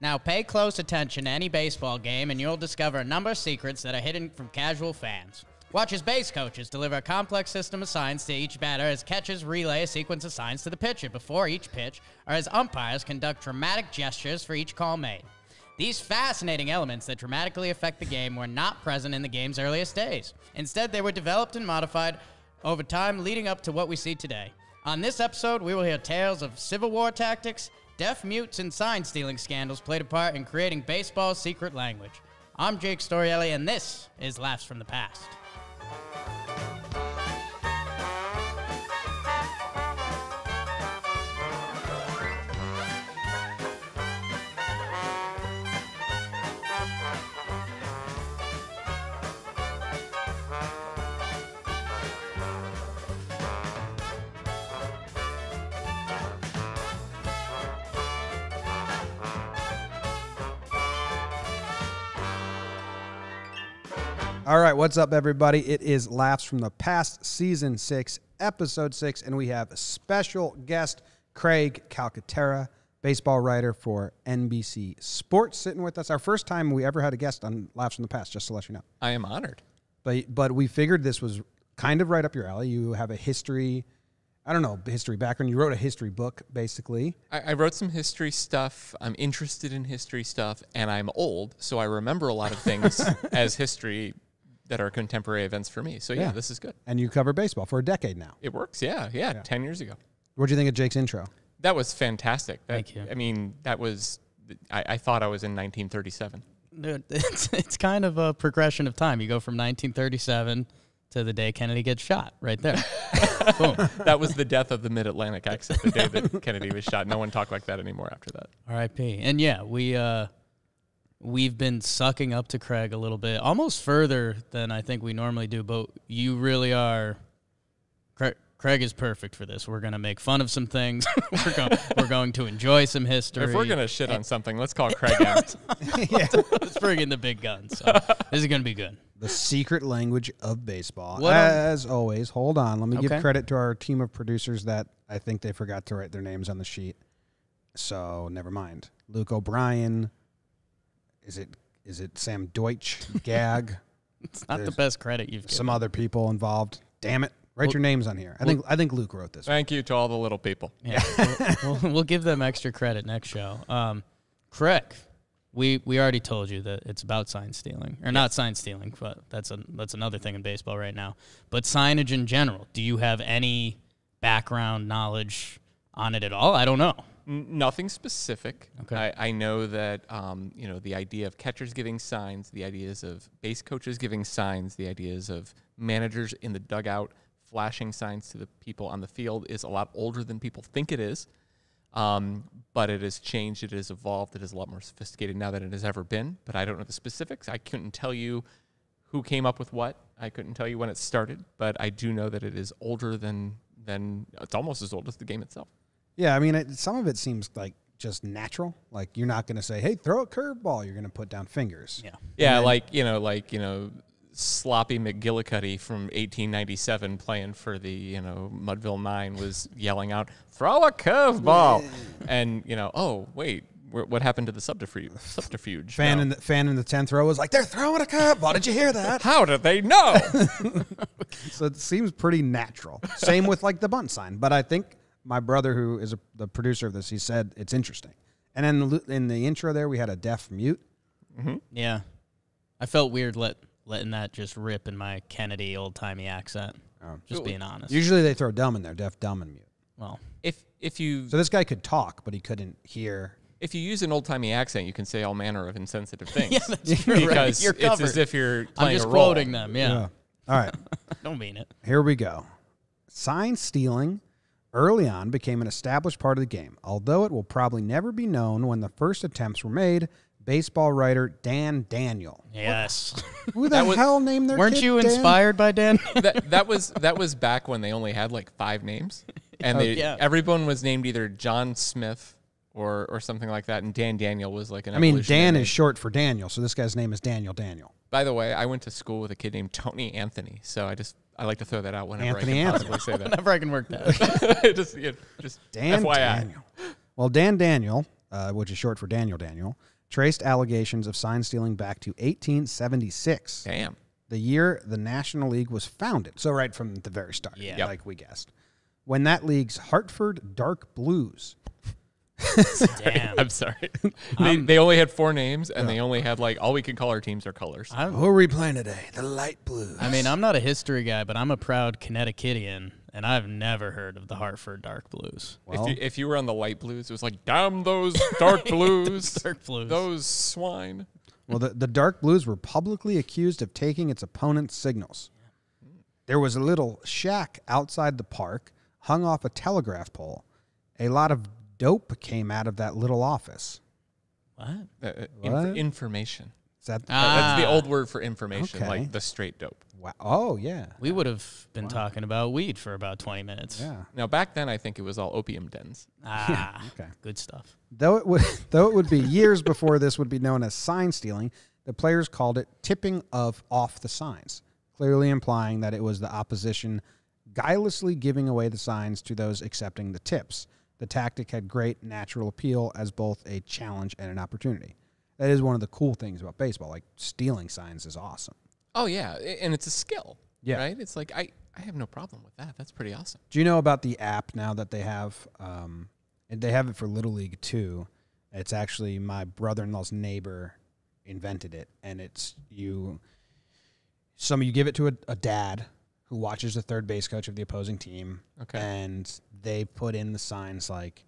Now pay close attention to any baseball game and you'll discover a number of secrets that are hidden from casual fans. Watch as base coaches deliver a complex system of signs to each batter as catchers relay a sequence of signs to the pitcher before each pitch, or as umpires conduct dramatic gestures for each call made. These fascinating elements that dramatically affect the game were not present in the game's earliest days. Instead, they were developed and modified over time leading up to what we see today. On this episode, we will hear tales of Civil War tactics, deaf mutes, and sign-stealing scandals played a part in creating baseball's secret language. I'm Jake Storielli, and this is Laughs from the Past. All right, what's up, everybody? It is Laughs from the Past, Season 6, Episode 6, and we have a special guest, Craig Calcaterra, baseball writer for NBC Sports, sitting with us. Our first time we ever had a guest on Laughs from the Past, just to let you know. I am honored. But we figured this was kind of right up your alley. You have a history, history background. You wrote a history book, basically. I wrote some history stuff. I'm interested in history stuff, and I'm old, so I remember a lot of things as history that are contemporary events for me. So, yeah, this is good. And you cover baseball for a decade now. It works, yeah, 10 years ago. What did you think of Jake's intro? That was fantastic. Thank you. I mean, that was, I thought I was in 1937. Dude, it's kind of a progression of time. You go from 1937 to the day Kennedy gets shot, right there. Boom. That was the death of the Mid-Atlantic accent, the day that Kennedy was shot. No one talked like that anymore after that. R.I.P. And yeah, we've been sucking up to Craig a little bit, almost further than I think we normally do, but you really are. Craig is perfect for this. We're going to make fun of some things. We're going to enjoy some history. If we're going to shit on something, let's call Craig out. Let's bring in the big guns. So this is going to be good. The secret language of baseball. As always, hold on. Let me give credit to our team of producers that I think they forgot to write their names on the sheet. So never mind. Luke O'Brien. Is it Sam Deutsch? Gag? It's not the best credit you've given. Some other people involved. Damn it. Write your names on here. I think Luke wrote this. Thank you to all the little people. Yeah. we'll give them extra credit next show. Craig, we already told you that it's about sign stealing. Or not sign stealing, but that's another thing in baseball right now. But signage in general. Do you have any background knowledge on it at all? I don't know. Nothing specific. Okay. I know that, the idea of catchers giving signs, the ideas of base coaches giving signs, the ideas of managers in the dugout flashing signs to the people on the field is a lot older than people think it is. But it has changed. It has evolved. It is a lot more sophisticated now than it has ever been. But I don't know the specifics. I couldn't tell you who came up with what. I couldn't tell you when it started. But I do know that it is older than it's almost as old as the game itself. Yeah, I mean, some of it seems like just natural. Like you're not going to say, "Hey, throw a curveball." You're going to put down fingers. Yeah, sloppy McGillicuddy from 1897 playing for the Mudville 9 was yelling out, "Throw a curveball!" And oh wait, what happened to the subterfuge? Fan in the 10th row was like, "They're throwing a curveball." Did you hear that? How did they know? So it seems pretty natural. Same with like the bunt sign, but I think. My brother, who is the producer of this, he said it's interesting. And then in the intro there, we had a deaf mute. Mm-hmm. Yeah. I felt weird letting that just rip in my Kennedy old-timey accent, just being honest. Usually they throw dumb in there, deaf, dumb, and mute. Well, if you... So this guy could talk, but he couldn't hear. If you use an old-timey accent, you can say all manner of insensitive things. Yeah, that's true. Because You're it's as if you're playing I'm just a role. quoting them, yeah. All right. Don't mean it. Here we go. Sign stealing early on became an established part of the game, although it will probably never be known when the first attempts were made. Baseball writer Dan Daniel. Yes. Who the hell named their Weren't kid you Dan? inspired by Dan? that was back when they only had like 5 names, and everyone was named either John Smith or something like that, and Dan Daniel was like an. I mean, Dan is short for Daniel, so this guy's name is Daniel. By the way, I went to school with a kid named Tony Anthony, so I like to throw that out whenever Anthony I can possibly say that. Whenever I can work that. just Dan FYI. Daniel. Well, Dan Daniel which is short for Daniel, traced allegations of sign stealing back to 1876. Damn. The year the National League was founded. So right from the very start, like we guessed. When that league's Hartford Dark Blues. Damn. I'm sorry. They only had 4 names, and they only had, like, all we could call our teams are colors. Who are we playing today? The Light Blues. I mean, I'm not a history guy, but I'm a proud Connecticutian, and I've never heard of the Hartford Dark Blues. Well, if you were on the Light Blues, it was like, damn those Dark Blues. Dark Blues. Those swine. Well, the Dark Blues were publicly accused of taking its opponent's signals. There was a little shack outside the park, hung off a telegraph pole. A lot of dope came out of that little office. What? Information. Is that That's the old word for information, Okay. like the straight dope. wow. Oh, yeah. We would have been talking about weed for about 20 minutes. Yeah. Now, back then, I think it was all opium dens. Okay. Good stuff. Though it would be years before this would be known as sign stealing, the players called it tipping of off the signs, clearly implying that it was the opposition guilelessly giving away the signs to those accepting the tips. The tactic had great natural appeal as both a challenge and an opportunity. That is one of the cool things about baseball. Like, stealing signs is awesome. Oh, yeah, and it's a skill, Yeah. right? It's like, I have no problem with that. That's pretty awesome. Do you know about the app now that they have? And they have it for Little League too. It's actually my brother-in-law's neighbor invented it, and it's you give it to a dad who watches the third base coach of the opposing team, and they put in the signs like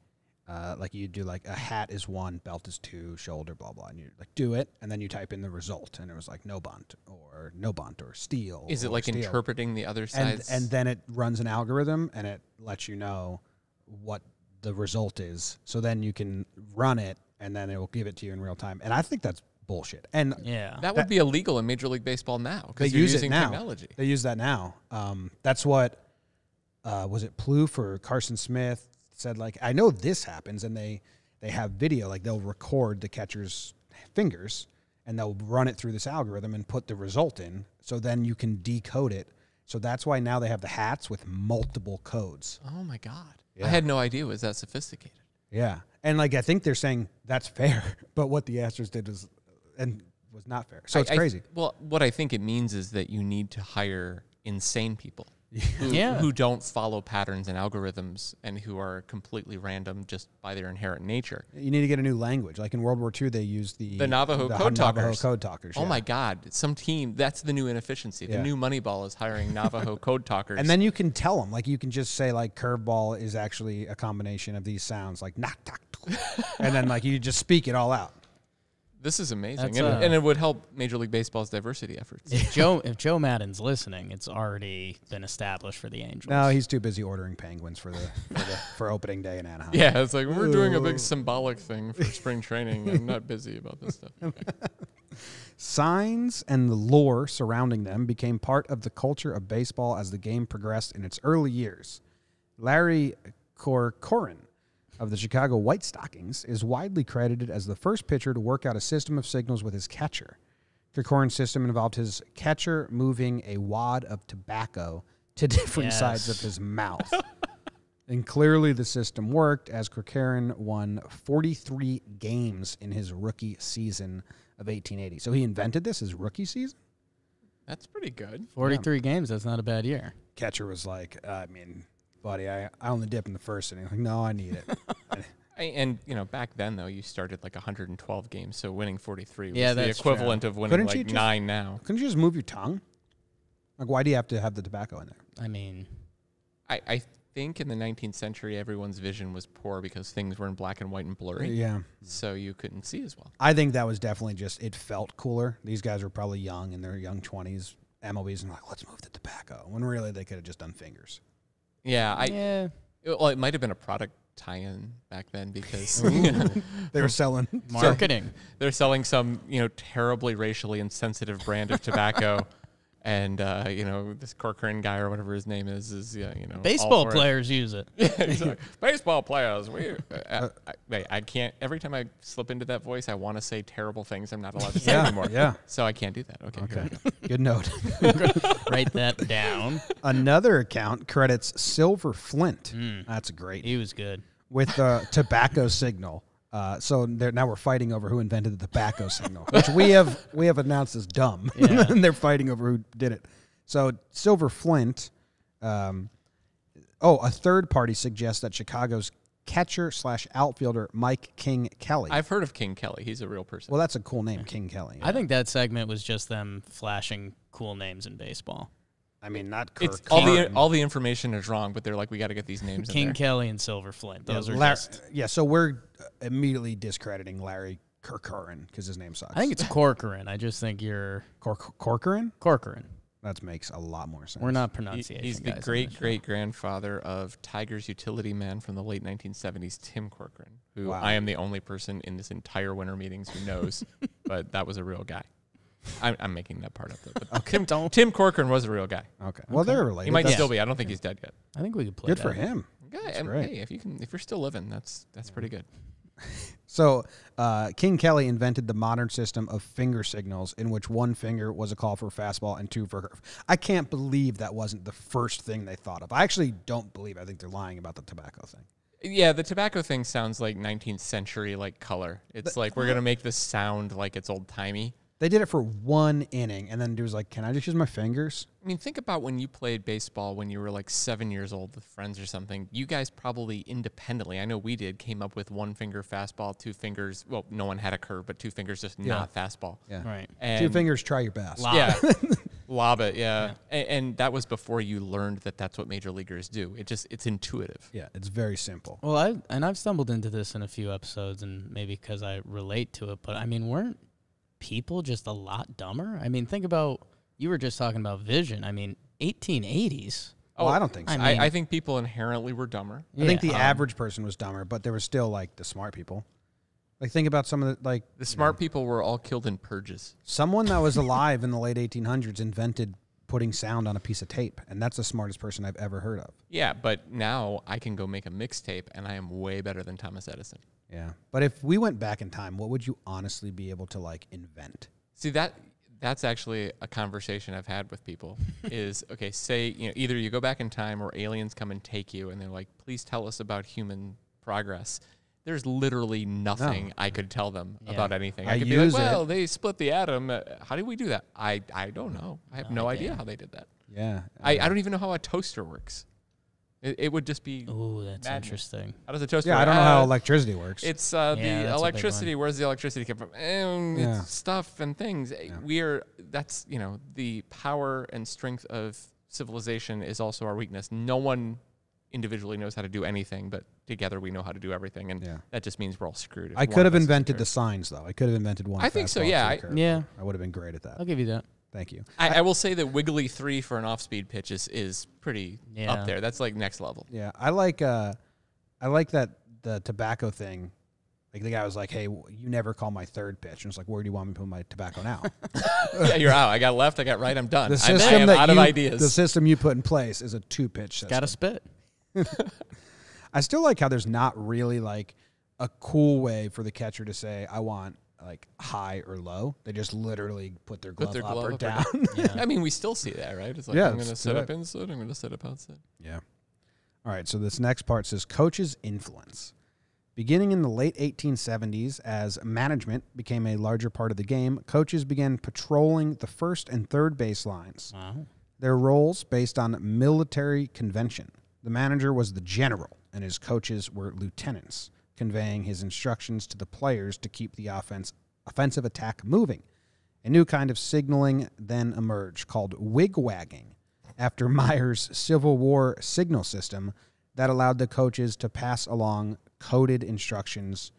you do, like a hat is 1, belt is 2, shoulder, blah blah, and you like do it, and then you type in the result, and it was like no bunt or steal. Is it like steal. interpreting the other side's? And then it runs an algorithm, and it lets you know what the result is. So then you can run it, and then it will give it to you in real time. And I think that's bullshit. And that would be illegal in Major League Baseball now they because you're use using it now. technology. They use that now. That's what was it Plouffe or Carson Smith said, like, I know this happens, and they have video, like they'll record the catcher's fingers and they'll run it through this algorithm and put the result in, so then you can decode it. So that's why now they have the hats with multiple codes. Oh my God. Yeah. I had no idea it was that sophisticated. Yeah. And like, I think they're saying that's fair, but what the Astros did was not fair. So it's crazy. Well, what I think it means is that you need to hire insane people Yeah. who don't follow patterns and algorithms and who are completely random just by their inherent nature. You need to get a new language. Like in World War II, they used the Navajo code talkers. Code talkers. Oh yeah. my God. Some team, that's the new inefficiency. The Yeah. new Moneyball is hiring Navajo code talkers. And then you can tell them, like you can just say like curveball is actually a combination of these sounds, like knock, knock, and then like you just speak it all out. This is amazing. That's, And it would help Major League Baseball's diversity efforts. If Joe Madden's listening, it's already been established for the Angels. No, he's too busy ordering penguins for opening day in Anaheim. Yeah, it's like we're doing a big symbolic thing for spring training. I'm not busy about this stuff. Signs and the lore surrounding them became part of the culture of baseball as the game progressed in its early years. Larry Corcoran of the Chicago White Stockings is widely credited as the first pitcher to work out a system of signals with his catcher. Corcoran's system involved his catcher moving a wad of tobacco to different sides of his mouth. And clearly the system worked, as Corcoran won 43 games in his rookie season of 1880. So he invented this his rookie season? That's pretty good. 43 games, that's not a bad year. Catcher was like, buddy, I only dip in the first inning. Like, no, I need it. And, back then, though, you started like 112 games, so winning 43 was Yeah, the that's equivalent true. of winning Couldn't you like just- 9 now. Couldn't you just move your tongue? Like, why do you have to have the tobacco in there? I mean, I think in the 19th century, everyone's vision was poor because things were in black and white and blurry. Yeah. So you couldn't see as well. I think that was definitely just, it felt cooler. These guys were probably young, in their young 20s, MLBs, and like, let's move the tobacco. When really they could have just done fingers. Yeah, Well, it might have been a product tie-in back then because They were selling. marketing. they're selling some, terribly racially insensitive brand of tobacco. And, this Corcoran guy or whatever his name is Baseball all for it. players use it. Baseball players. I can't. Every time I slip into that voice, I want to say terrible things I'm not allowed to say anymore. Yeah. So I can't do that. Okay. Good note. Write that down. Another account credits Silver Flint. That's great. He was good. With the tobacco signal. So now we're fighting over who invented the tobacco signal, which we have announced as dumb. Yeah. And they're fighting over who did it. So Silver Flint. A third party suggests that Chicago's catcher/outfielder Mike King Kelly. I've heard of King Kelly. He's a real person. Well, that's a cool name, King Kelly. I think that segment was just them flashing cool names in baseball. I mean, not Kirk. It's all the information is wrong, but they're like, we got to get these names in King there. Kelly and Silver Flint. Those are just... Yeah, so we're immediately discrediting Larry Corcoran because his name sucks. I think it's Corcoran. I just think you're... Corcoran? Corcoran. That makes a lot more sense. We're not pronunciation He's the guys great-great-grandfather of Tigers utility man from the late 1970s, Tim Corcoran, who I am the only person in this entire winter meetings who knows, but that was a real guy. I'm making that part up, though. But Tim Corcoran was a real guy. Okay. Well, they're related. He might still be. I don't think he's dead yet. I think we could play Good that. for him. Yeah, great. hey, if you're still living, that's pretty good. So King Kelly invented the modern system of finger signals in which one finger was a call for a fastball and two for a curve. I can't believe that wasn't the first thing they thought of. I actually don't believe it. I think they're lying about the tobacco thing. Yeah, the tobacco thing sounds like 19th century like color. It's like we're going to make this sound like it's old-timey. They did it for one inning, and then dude was like, can I just use my fingers? I mean, think about when you played baseball when you were like 7 years old with friends or something. You guys probably independently, I know we did, came up with one finger fastball, two fingers. Well, no one had a curve, but two fingers just not fastball. Yeah. Right. And Two fingers, try your best. Yeah. Lob it, yeah. And that was before you learned that that's what major leaguers do. It's intuitive. Yeah, it's very simple. Well, I've stumbled into this in a few episodes, and maybe because I relate to it, but I mean, weren't people just a lot dumber? I mean, think about, you were just talking about vision. I mean, 1880s. Oh, I don't think so. I think people inherently were dumber. I think the average person was dumber, but there was still like the smart people. Like think about some of The smart people were all killed in purges. Someone that was alive in the late 1800s invented putting sound on a piece of tape, and that's the smartest person I've ever heard of. Yeah, but now I can go make a mixtape, and I am way better than Thomas Edison. Yeah, but if we went back in time, what would you honestly be able to like invent? See, that's actually a conversation I've had with people. Is okay, say either you go back in time or aliens come and take you, and they're like, please tell us about human progress. There's literally nothing I could tell them about anything. I could be like, well, they split the atom. How did we do that? I don't know. I have no idea how they did that. Yeah. I don't even know how a toaster works. It would just be that's madness. Interesting. How does a toaster work? I don't know how electricity works. It's that's the a electricity. Where's the electricity come from? It's stuff and things. That's the power and strength of civilization is also our weakness. No one individually knows how to do anything, but together we know how to do everything, and that just means we're all screwed. I could have invented the signs, though. I could have invented one. I think so, yeah. I would have been great at that. I'll give you that. Thank you. I will say that Wiggly 3 for an off-speed pitch is pretty up there. That's like next level. Yeah, I like that the tobacco thing. Like the guy was like, "Hey, you never call my third pitch," and it's like, "Where do you want me to put my tobacco now?" Yeah, you're out. I got left. I got right. I'm done. The system I am out of ideas. The system you put in place is a 2-pitch system. Got to spit. I still like how there's not really like a cool way for the catcher to say, "I want like high or low." They just literally put their glove up or down. I mean, we still see that, right? It's like, I'm going to set up inside. I'm going to set up outside. Yeah. All right. So this next part says coach's influence. Beginning in the late 1870s, as management became a larger part of the game, coaches began patrolling the first and third base lines. Wow. Their roles based on military convention. The manager was the general, and his coaches were lieutenants, conveying his instructions to the players to keep the offensive attack moving. A new kind of signaling then emerged called Whig Wagging after Meyer's Civil War signal system that allowed the coaches to pass along coded instructions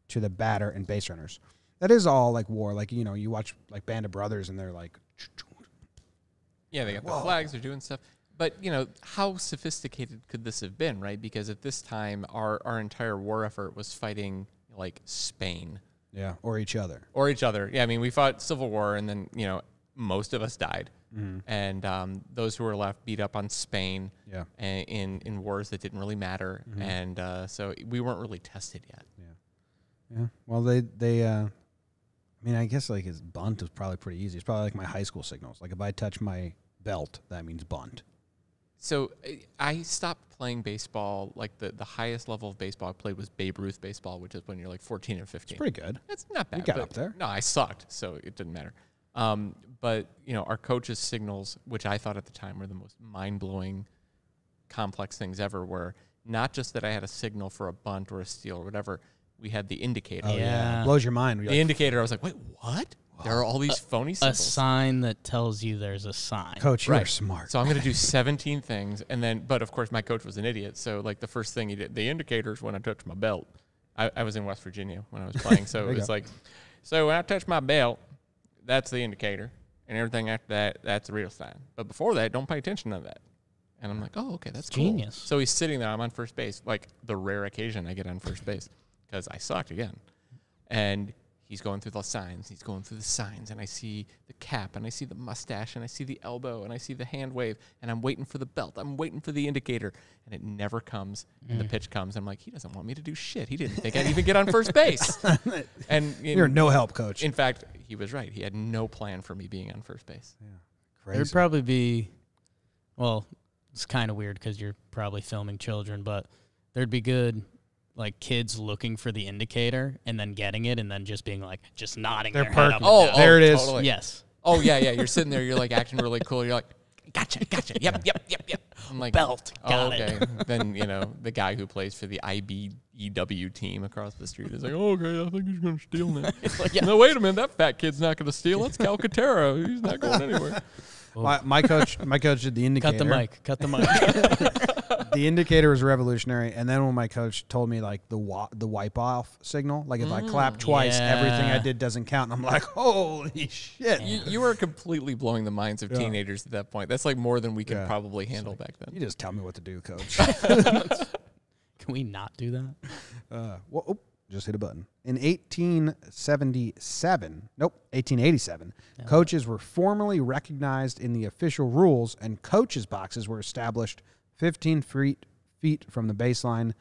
to the batter and base runners. That is all like war. Like, you watch like Band of Brothers and they're like... Yeah, they got the flags, they're doing stuff. But, how sophisticated could this have been, right? Because at this time, our entire war effort was fighting, like, Spain. Yeah, or each other. Yeah, I mean, we fought Civil War, and then, most of us died. Mm-hmm. And those who were left beat up on Spain in wars that didn't really matter. Mm-hmm. And so we weren't really tested yet. Yeah. Well, they I mean, I guess, like, his bunt was probably pretty easy. It's probably like my high school signals. Like, if I touch my belt, that means bunt. So I stopped playing baseball. Like the highest level of baseball I played was Babe Ruth baseball, which is when you're like 14 and 15. It's pretty good. It's not bad. You got up there. No, I sucked, so it didn't matter. But our coach's signals, which I thought at the time were the most mind-blowing, complex things ever, were not just that I had a signal for a bunt or a steal or whatever. We had the indicator. Oh, yeah. Blows your mind. The indicator, I was like, wait, what? There are all these phony symbols. A sign that tells you there's a sign. Coach, you're smart. So I'm going to do 17 things. But of course, my coach was an idiot. So, like, the first thing he did, the indicators when I touched my belt. I was in West Virginia when I was playing. So it was like, so when I touch my belt, that's the indicator. And everything after that, that's the real sign. But before that, don't pay attention to that. And I'm like, oh, okay, that's genius. Cool. So he's sitting there. I'm on first base, like the rare occasion I get on first base because I sucked again. And he's going through the signs. He's going through the signs. And I see the cap, and I see the mustache, and I see the elbow, and I see the hand wave. And I'm waiting for the belt. I'm waiting for the indicator. And it never comes. And the pitch comes. I'm like, he doesn't want me to do shit. He didn't think I'd even get on first base. And you're no help, coach. In fact, he was right. He had no plan for me being on first base. Yeah, crazy. There'd probably be, well, it's kind of weird because you're probably filming children, but there'd be good, like, kids looking for the indicator and then getting it and then just being like, just nodding their head up. Oh, there it is. Totally. Yes. Oh, yeah. You're sitting there. You're, like, acting really cool. You're like, gotcha. Yep. I'm like, belt. Got okay. it. Then, the guy who plays for the IBEW team across the street is like, oh, okay, I think he's going to steal now. Like, no, wait a minute. That fat kid's not going to steal. That's Calcaterra. He's not going anywhere. My coach did the indicator. Cut the mic. The indicator was revolutionary, and then when my coach told me like the wipe off signal, like if I clap twice, everything I did doesn't count. And I'm like, holy shit! You were completely blowing the minds of teenagers at that point. That's like more than we could probably handle back then. You just tell me what to do, coach. Can we not do that? Just hit a button. In 1887, coaches were formally recognized in the official rules, and coaches' boxes were established 15 feet from the baseline,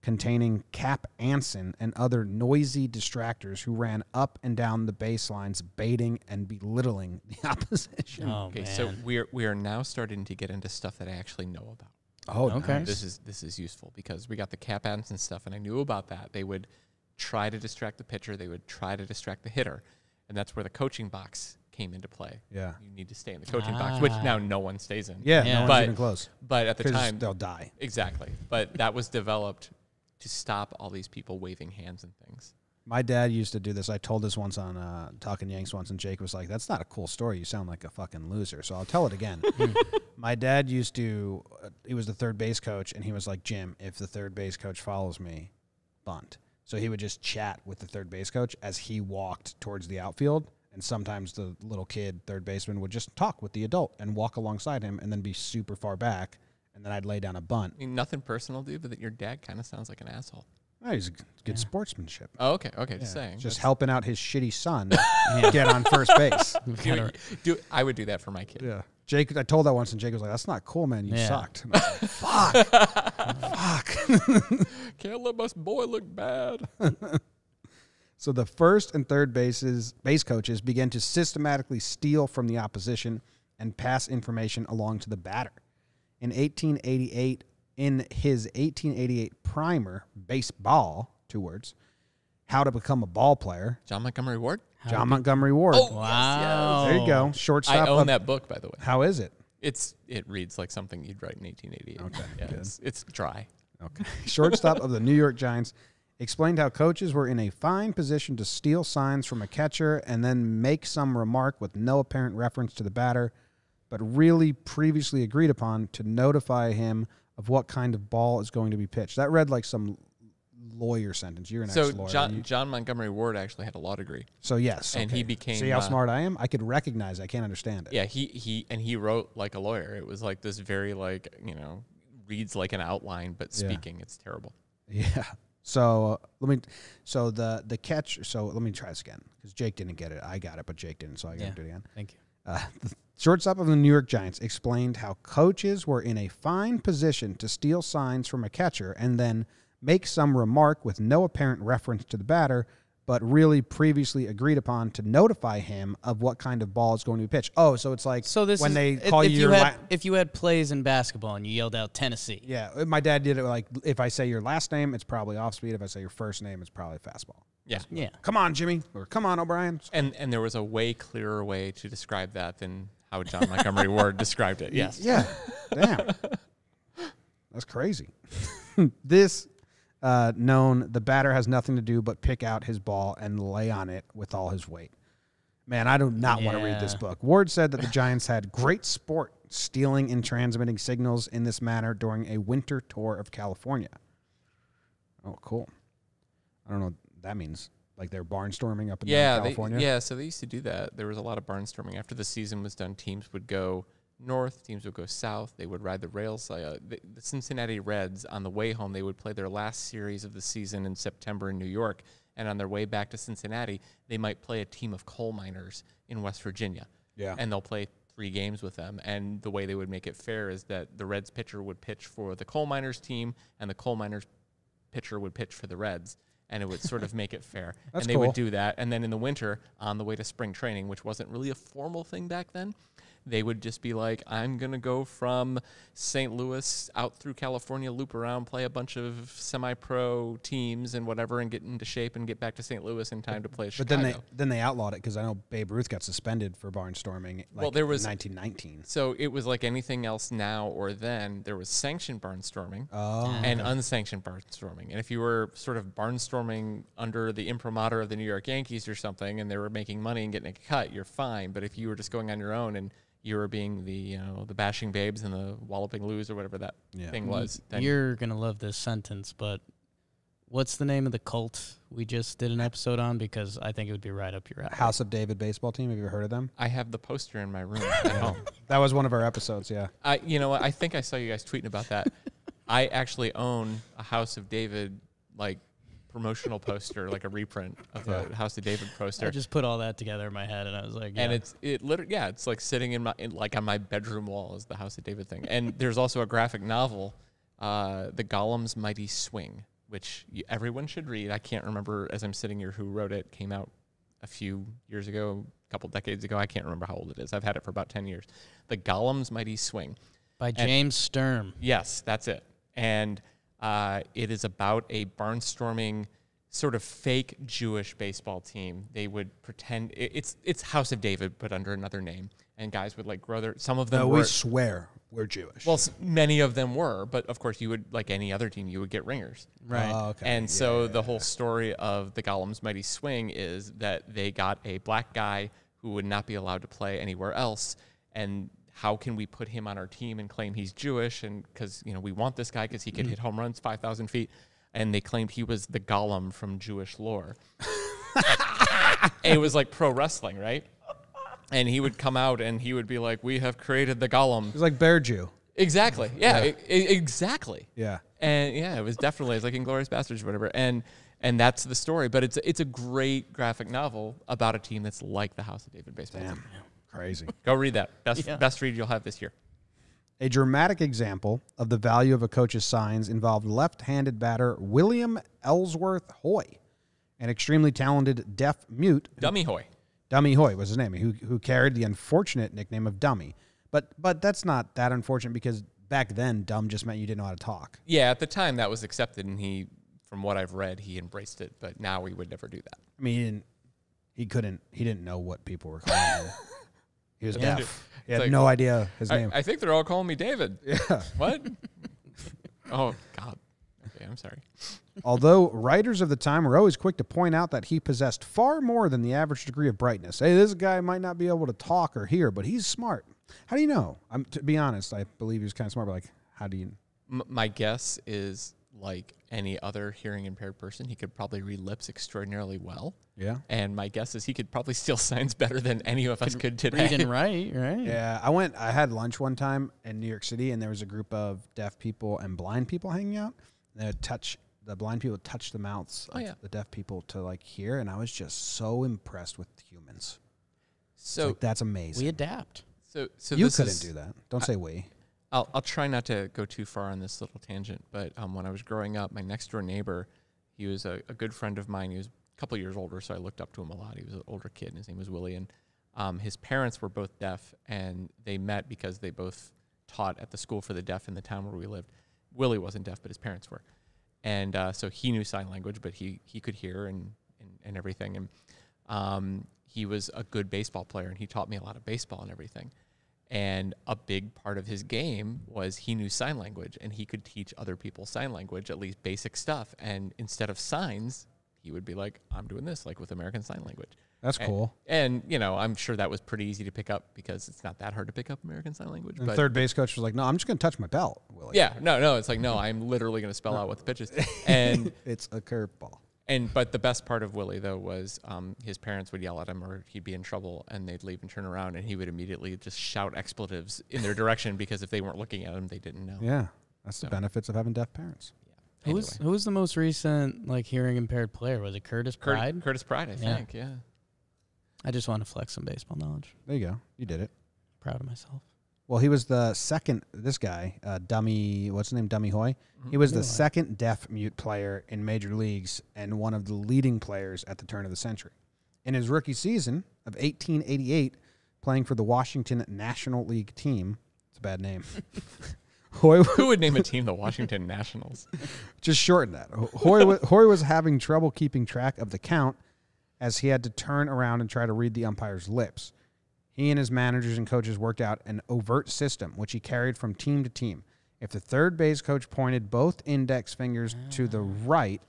containing Cap Anson and other noisy distractors who ran up and down the baselines, baiting and belittling the opposition. Oh, okay, man. so we are now starting to get into stuff that I actually know about. Oh, okay. Nice. This is useful because we got the Cap Anson stuff, and I knew about that. They would try to distract the pitcher. They would try to distract the hitter, and that's where the coaching box came into play. Yeah. You need to stay in the coaching box, which now no one stays in. Yeah, no one's even close. But at the time, they'll die. Exactly. But that was developed to stop all these people waving hands and things. My dad used to do this. I told this once on Talking Yanks once, and Jake was like, that's not a cool story. You sound like a fucking loser. So I'll tell it again. My dad used to, he was the third base coach, and he was like, Jim, if the third base coach follows me, bunt. So he would just chat with the third base coach as he walked towards the outfield, and sometimes the little kid, third baseman, would just talk with the adult and walk alongside him and then be super far back, and then I'd lay down a bunt. I mean, nothing personal, dude, but that your dad kind of sounds like an asshole. Oh, he's good sportsmanship. Oh, okay, just saying. Just helping out his shitty son get on first base. I would do that for my kid. Yeah. Jake, I told that once, and Jake was like, that's not cool, man. You sucked. Like, fuck. Can't let my boy look bad. So the first and third base coaches began to systematically steal from the opposition and pass information along to the batter. In 1888, in his 1888 primer, Baseball, 2 words, How to Become a Ball Player. John Montgomery Ward? John Montgomery Ward. Oh, wow. yes. There you go. Shortstop. I own that book, by the way. How is it? It reads like something you'd write in 1888. Okay, yeah, good. It's dry. Okay. Shortstop of the New York Giants explained how coaches were in a fine position to steal signs from a catcher and then make some remark with no apparent reference to the batter, but really previously agreed upon to notify him of what kind of ball is going to be pitched. That read like some lawyer sentence. You're an ex-lawyer. So John Montgomery Ward actually had a law degree. So yes, and he became. See how smart I am? I could recognize. I can't understand it. Yeah, he wrote like a lawyer. It was like this very reads like an outline, but speaking it's terrible. Yeah. So let me try this again because Jake didn't get it. I got it, but Jake didn't, so I got to do it again. Thank you. The shortstop of the New York Giants explained how coaches were in a fine position to steal signs from a catcher and then make some remark with no apparent reference to the batter, but really previously agreed upon to notify him of what kind of ball is going to be pitched. Oh, so it's like So this when is, they call you if you had plays in basketball and you yelled out Tennessee. Yeah, my dad did it like if I say your last name, it's probably off speed. If I say your first name, it's probably fastball. Yeah. Come on, Jimmy, or come on, O'Brien. And there was a way clearer way to describe that than how John Montgomery Ward described it. Yes. Yeah. Damn. That's crazy. This known, the batter has nothing to do but pick out his ball and lay on it with all his weight. Man, I do not want to read this book. Ward said that the Giants had great sport stealing and transmitting signals in this manner during a winter tour of California. Oh, cool. I don't know what that means. Like they're barnstorming up and down California? So they used to do that. There was a lot of barnstorming. After the season was done, teams would go north, teams would go south. They would ride the rails. The Cincinnati Reds, on the way home, they would play their last series of the season in September in New York. And on their way back to Cincinnati, they might play a team of coal miners in West Virginia. Yeah. And they'll play 3 games with them. And the way they would make it fair is that the Reds pitcher would pitch for the coal miners team, and the coal miners pitcher would pitch for the Reds. And it would sort of make it fair. That's and they cool. would do that. And then in the winter, on the way to spring training, which wasn't really a formal thing back then, they would just be like, I'm going to go from St. Louis out through California, loop around, play a bunch of semi-pro teams and whatever, and get into shape and get back to St. Louis in time to play Chicago. But then they outlawed it because I know Babe Ruth got suspended for barnstorming there was, in 1919. So it was like anything else now or then. There was sanctioned barnstorming Oh, and unsanctioned barnstorming. And if you were sort of barnstorming under the imprimatur of the New York Yankees or something and they were making money and getting a cut, you're fine. But if you were just going on your own and you were being the bashing babes and the walloping loos or whatever that thing was. Then You're going to love this sentence, but what's the name of the cult we just did an episode on? Because I think it would be right up your alley. House of David baseball team. Have you ever heard of them? I have the poster in my room at home. That was one of our episodes, yeah. You know what? I think I saw you guys tweeting about that. I actually own a House of David, promotional poster, like a reprint of a House of David poster. I just put all that together in my head, and I was like, yeah. And it's like sitting on my bedroom wall is the House of David thing. And there's also a graphic novel, The Golem's Mighty Swing, which everyone should read. I can't remember, as I'm sitting here, who wrote it. Came out a few years ago, a couple decades ago. I can't remember how old it is. I've had it for about 10 years. The Golem's Mighty Swing. By James Sturm. Yes, that's it. And it is about a barnstorming sort of fake Jewish baseball team. They would pretend it's House of David, but under another name. And guys would grow their. Some of them. No, were, we swear we're Jewish. Well, many of them were, but of course you would, like any other team, you would get ringers. Right. Oh, okay. And so the whole story of the Golem's Mighty Swing is that they got a black guy who would not be allowed to play anywhere else, and how can we put him on our team and claim he's Jewish? And because we want this guy because he could hit home runs 5,000 feet. And they claimed he was the Golem from Jewish lore. It was like pro wrestling, right? And he would come out and he would be like, "We have created the Golem." It was like Bear Jew. Exactly. Yeah. Exactly. Yeah. And yeah, it was definitely like Inglourious Basterds or whatever. And that's the story. But it's a great graphic novel about a team that's like the House of David baseball team. Crazy. Go read that. Best read you'll have this year. A dramatic example of the value of a coach's signs involved left-handed batter William Ellsworth Hoy, an extremely talented deaf mute. Dummy Hoy. Dummy Hoy was his name, who carried the unfortunate nickname of Dummy. But that's not that unfortunate because back then, dumb just meant you didn't know how to talk. Yeah, at the time that was accepted, and he, from what I've read, he embraced it. But now he would never do that. I mean, he didn't know what people were calling him. He was deaf. He had no idea his name. I think they're all calling me David. Yeah. What? Oh, God. Okay, I'm sorry. Although writers of the time were always quick to point out that he possessed far more than the average degree of brightness. Hey, this guy might not be able to talk or hear, but he's smart. How do you know? To be honest, I believe he was kind of smart, but how do you? My guess is, like any other hearing impaired person, he could probably read lips extraordinarily well. Yeah. And my guess is he could probably steal signs better than any of us could today. Read and write, right? Yeah. I had lunch one time in New York City, and there was a group of deaf people and blind people hanging out. The blind people would touch the mouths of the deaf people to hear, and I was just so impressed with humans. So that's amazing. We adapt. So you couldn't do that. Don't say we. I'll try not to go too far on this little tangent, but when I was growing up, my next door neighbor, he was a good friend of mine. He was a couple years older, so I looked up to him a lot. He was an older kid, and his name was Willie. And his parents were both deaf, and they met because they both taught at the school for the deaf in the town where we lived. Willie wasn't deaf, but his parents were. And so he knew sign language, but he could hear and everything. And he was a good baseball player, and he taught me a lot of baseball and everything. And a big part of his game was he knew sign language, and he could teach other people sign language, at least basic stuff. And instead of signs, he would be like, I'm doing this, like with American Sign Language. That's cool. And, you know, I'm sure that was pretty easy to pick up because it's not that hard to pick up American Sign Language. And the third base coach was like, no, I'm just going to touch my belt, Willie. Yeah, no. It's like, no, I'm literally going to spell out what the pitch is. And it's a curveball. But the best part of Willie, though, was his parents would yell at him or he'd be in trouble, and they'd leave and turn around, and he would immediately just shout expletives in their direction because if they weren't looking at him, they didn't know. Yeah, that's the benefits of having deaf parents. Yeah. Anyway. Who was the most recent like hearing impaired player? Was it Curtis Pride? Curtis Pride, I think, yeah. I just want to flex some baseball knowledge. There you go. You did it. Proud of myself. Well, he was the second, this guy, Dummy, what's his name, Dummy Hoy? Mm-hmm. He was the second deaf-mute player in major leagues and one of the leading players at the turn of the century. In his rookie season of 1888, playing for the Washington National League team, it's a bad name. Who would name a team the Washington Nationals? Just shorten that. Hoy was having trouble keeping track of the count as he had to turn around and try to read the umpire's lips. He and his managers and coaches worked out an overt system, which he carried from team to team. If the third base coach pointed both index fingers to the right,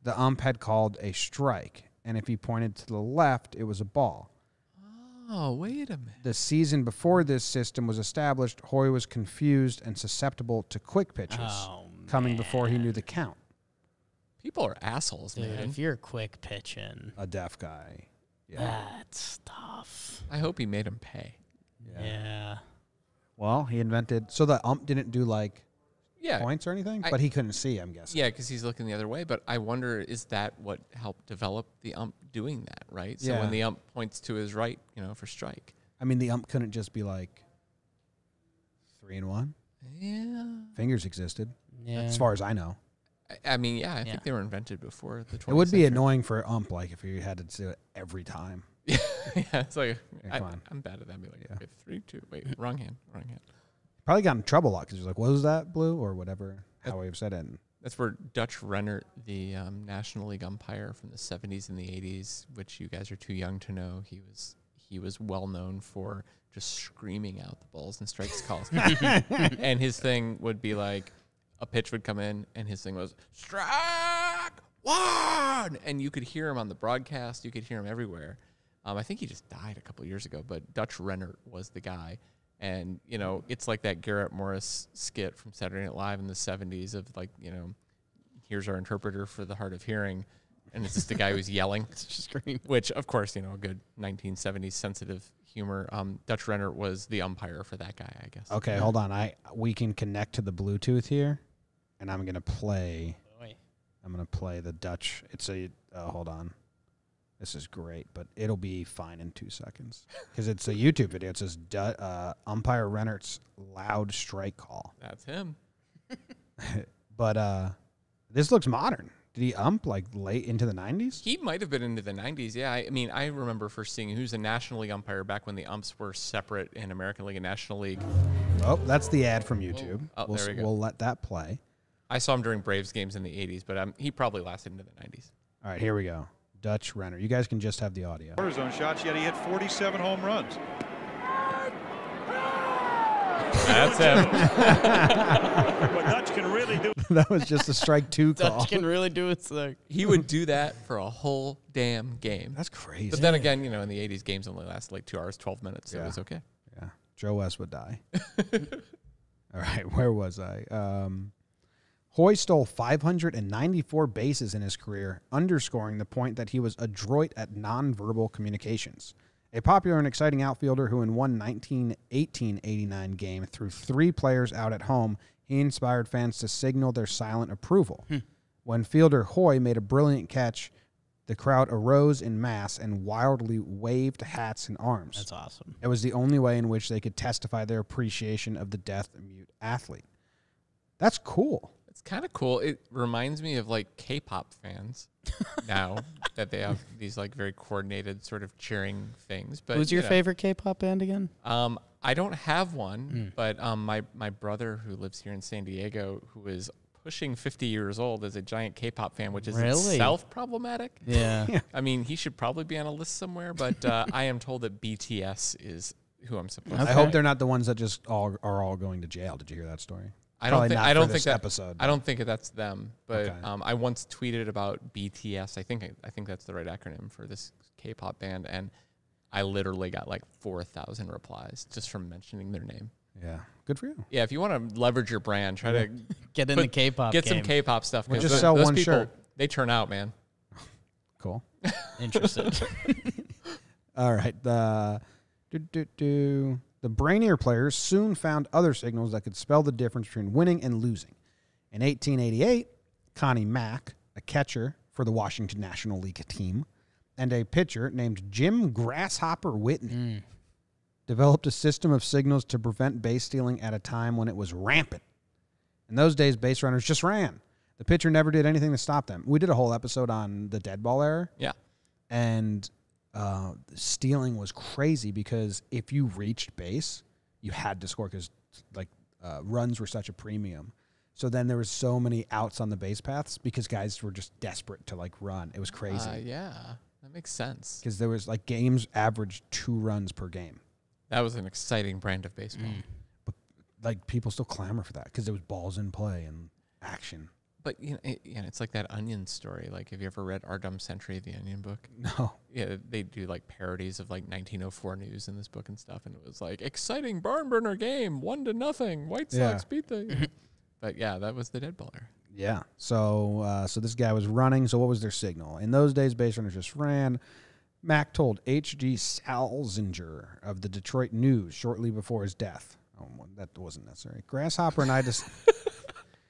the ump had called a strike. And if he pointed to the left, it was a ball. Oh, wait a minute. The season before this system was established, Hoy was confused and susceptible to quick pitches coming before he knew the count. People are assholes, Dude, man. if you're quick pitching, A deaf guy. Yeah. that's tough. I hope he made him pay. Yeah. Well, he invented... So the ump didn't do, like, Yeah. points or anything? But he couldn't see, I'm guessing. Yeah, because he's looking the other way. But I wonder, is that what helped develop the ump doing that, right? So Yeah. when the ump points to his right, you know, for strike. I mean, the ump couldn't just be like 3-1. Yeah. Fingers existed, Yeah. as far as I know. I mean, yeah, I think they were invented before the 20th It would be century. annoying for an ump, like, if you had to do it every time. Yeah, it's like, Yeah, come on. I'm bad at that. I'd be like, Yeah. okay, 3, 2, wait, wrong hand. Probably got in trouble a lot because he was like, what was that, Blue? Or whatever, how we've said it. That's where Dutch Renner, the National League umpire from the 70s and the 80s, which you guys are too young to know, he was well known for just screaming out the balls and strikes calls. And his thing would be like, a pitch would come in, and his thing was, strike one! And you could hear him on the broadcast. You could hear him everywhere. I think he just died a couple of years ago, but Dutch Renner was the guy. And, you know, it's like that Garrett Morris skit from Saturday Night Live in the 70s of, like, you know, here's our interpreter for the hard of hearing. And it's just the guy who's yelling. Which, of course, you know, a good 1970s sensitive humor. Dutch Renner was the umpire for that guy, I guess. Okay, hold on. We can connect to the Bluetooth here, and I'm going to play. I'm going to play the Dutch. It's a, hold on. This is great, but it'll be fine in 2 seconds because it's a YouTube video. It says umpire Rennert's loud strike call. That's him. But this looks modern. Did he ump like late into the 90s? He might have been into the 90s, yeah. I mean, I remember first seeing who's a National League umpire back when the umps were separate in American League and National League. Oh, that's the ad from YouTube. Oh, there we go. We'll let that play. I saw him during Braves games in the 80s, but he probably lasted into the 90s. All right, here we go. Dutch Renner. You guys can just have the audio. Zone shots, yet he hit 47 home runs. That's him. But Dutch can really do. That was just a strike 2 call. Dutch can really do it. Like He would do that for a whole damn game. That's crazy. But then again, you know, in the 80s, games only lasted like 2 hours, 12 minutes, so it was okay. Yeah. Joe West would die. All right, where was I? Hoy stole 594 bases in his career, underscoring the point that he was adroit at nonverbal communications. A popular and exciting outfielder who in one 1889 game threw 3 players out at home, he inspired fans to signal their silent approval. When fielder Hoy made a brilliant catch, the crowd arose in mass and wildly waved hats and arms. that's awesome. It was the only way in which they could testify their appreciation of the deaf-mute athlete. That's cool. It's kind of cool. It reminds me of like K-pop fans now that they have these like very coordinated sort of cheering things. But who's your favorite K-pop band again? I don't have one, but my brother who lives here in San Diego, who is pushing 50 years old, is a giant K-pop fan, which is itself problematic. Yeah. I mean, he should probably be on a list somewhere, but I am told that BTS is who I'm supposed to. I hope they're not the ones that just are all going to jail. Did you hear that story? I don't think that episode. I don't think that's them, but Okay. I once tweeted about BTS. I think that's the right acronym for this K-pop band, and I literally got like 4,000 replies just from mentioning their name. Yeah, good for you. Yeah, if you want to leverage your brand, try to Get in the K-pop get game. some K-pop stuff. Or just sell those one people, shirt. They turn out, man. Cool. Interested. All right. The brainier players soon found other signals that could spell the difference between winning and losing. In 1888, Connie Mack, a catcher for the Washington National League team, and a pitcher named Jim Grasshopper Whitney developed a system of signals to prevent base stealing at a time when it was rampant. In those days, base runners just ran. The pitcher never did anything to stop them. We did a whole episode on the dead ball era. Yeah. And stealing was crazy because if you reached base, you had to score because runs were such a premium. So then there was so many outs on the base paths because guys were just desperate to like run. It was crazy. Yeah, that makes sense. Because there was like games averaged 2 runs per game. That was an exciting brand of baseball. But like people still clamor for that because there was balls in play and action. But it's like that Onion story. Like, have you ever read Our Dumb Century, the Onion book? No. Yeah, they do like parodies of like 1904 news in this book and stuff, and it was like exciting barn burner game, 1-0. White Sox beat the. But yeah, that was the dead ball era. Yeah. So this guy was running. So what was their signal? In those days, base runners just ran. Mack told H.G. Salzinger of the Detroit News shortly before his death. Oh, that wasn't necessary. Grasshopper and I just.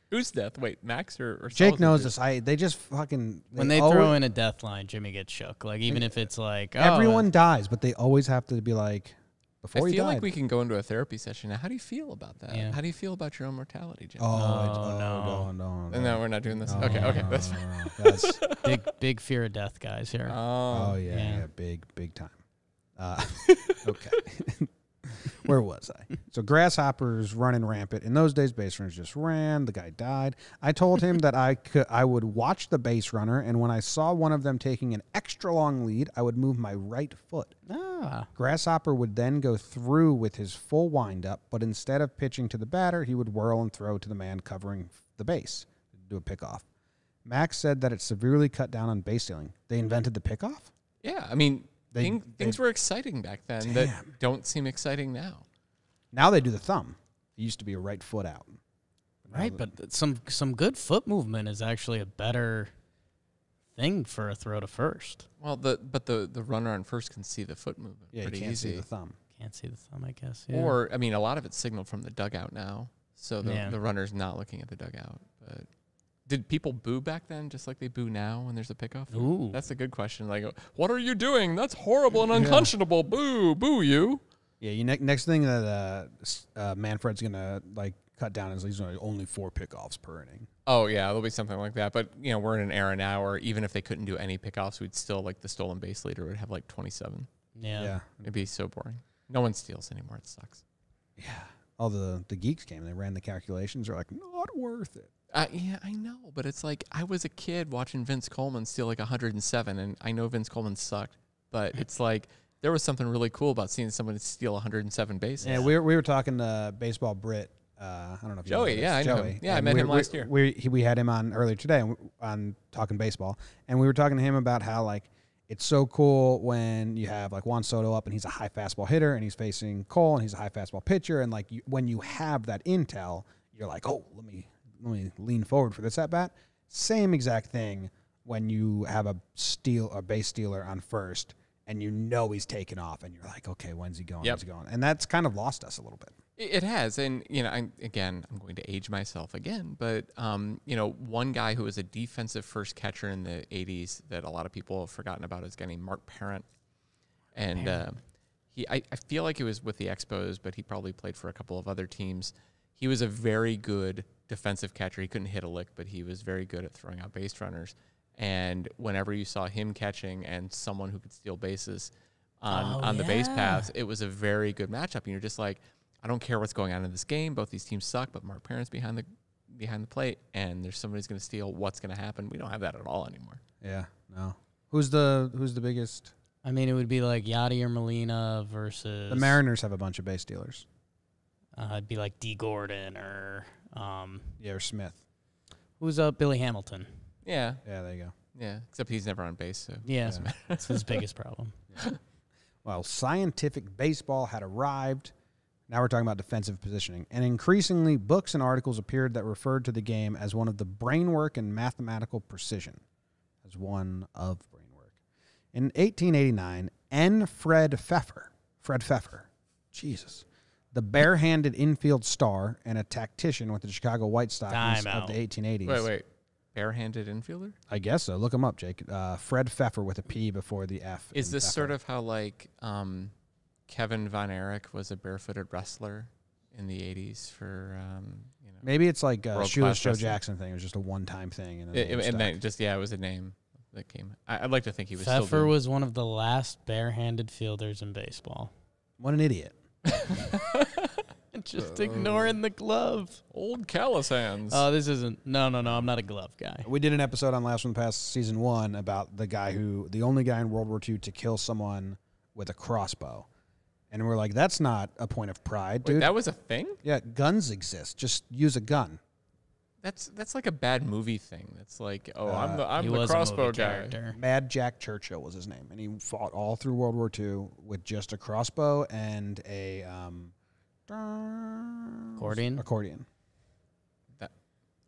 Whose death? Wait, Max or Jake knows this. They just fucking when they throw in a death line, Jimmy gets shook. Like even if it's like everyone dies, but they always have to be like before he died. I feel like we can go into a therapy session now. How do you feel about that? Yeah. How do you feel about your own mortality, Jimmy? No, we're not doing this. Okay, that's fine. That's big fear of death, guys. Here. Oh yeah, big time. Okay. Where was I? So Grasshopper's running rampant. In those days, base runners just ran. The guy died. I told him that I would watch the base runner, and when I saw one of them taking an extra long lead, I would move my right foot. Grasshopper would then go through with his full windup, but instead of pitching to the batter, he would whirl and throw to the man covering the base, do a pickoff. Max said that it severely cut down on base stealing. They invented the pickoff? Yeah, I mean, things were exciting back then that don't seem exciting now. Now they do the thumb. It used to be a right foot out. Right, but some good foot movement is actually a better thing for a throw to first. Well, the runner on first can see the foot movement. Yeah, pretty you can't easy. see the thumb. Can't see the thumb, I guess. Yeah. Or I mean, a lot of it's signaled from the dugout now, so the runner's not looking at the dugout. But did people boo back then, just like they boo now when there's a pickoff? Ooh, that's a good question. Like, what are you doing? That's horrible and unconscionable. Boo, boo you. Yeah, next thing that Manfred's gonna like cut down is he's only 4 pickoffs per inning. Oh yeah, there'll be something like that. But we're in an era now where even if they couldn't do any pickoffs, we'd still like the stolen base leader would have like 27. Yeah. It'd be so boring. No one steals anymore. It sucks. Yeah. All the geeks came and they ran the calculations. They're like, not worth it. Yeah, I know, but it's like I was a kid watching Vince Coleman steal like 107, and I know Vince Coleman sucked, but it's like there was something really cool about seeing someone steal 107 bases. Yeah, we were talking to Baseball Brit. I don't know if Joey. You know I know him. Yeah, I met him last year. We had him on earlier today on Talking Baseball, and we were talking to him about how like it's so cool when you have like Juan Soto up and he's a high fastball hitter and he's facing Cole and he's a high fastball pitcher, and like when you have that intel, you're like, oh, let me lean forward for this at bat. Same exact thing when you have a base stealer on first and he's taking off and you're like, okay, when's he going? When's he going? And that's kind of lost us a little bit. It has. And, I'm going to age myself again, but, one guy who was a defensive first catcher in the 80s that a lot of people have forgotten about is a guy named Mark Parent. And I feel like he was with the Expos, but he probably played for a couple of other teams. He was a very good defensive catcher. He couldn't hit a lick, but he was very good at throwing out base runners. And whenever you saw him catching and someone who could steal bases on the base paths, it was a very good matchup. And you're just like, I don't care what's going on in this game. Both these teams suck, but Mark Parent's behind the plate, and there's somebody's going to steal. What's going to happen? We don't have that at all anymore. Yeah, no. Who's the biggest? I mean, it would be like Yachty or Molina versus... The Mariners have a bunch of base stealers. It'd be like D. Gordon or... or Smith. Who's Billy Hamilton? Yeah. Yeah, there you go. Yeah, except he's never on base. So Yeah, that's his biggest problem. Yeah. Well, scientific baseball had arrived. Now we're talking about defensive positioning. And increasingly, books and articles appeared that referred to the game as one of the brainwork and mathematical precision. As one of brainwork. In 1889, Fred Pfeffer, Jesus, the bare-handed infield star and a tactician with the Chicago White Sox of the 1880s. Wait. Bare-handed infielder? I guess so. Look him up, Jake. Fred Pfeffer with a P before the F. Is this sort of how, like, Kevin Von Erich was a barefooted wrestler in the 80s for, Maybe it's like Shoeless Joe wrestling. Jackson thing. It was just a one-time thing. And then it was a name that came. I'd like to think he was Pfeffer still doing. was one of the last bare-handed fielders in baseball. What an idiot. Just ignoring the glove. Old callous hands. Oh, this isn't... No, I'm not a glove guy. We did an episode on Last from the Past season 1 about the only guy in World War II to kill someone with a crossbow. And we're like, that's not a point of pride, dude. Wait, that was a thing? Yeah, guns exist. Just use a gun. That's like a bad movie thing. That's like, I'm He the was a crossbow movie guy. character. Mad Jack Churchill was his name. And he fought all through World War II with just a crossbow and a... Accordion.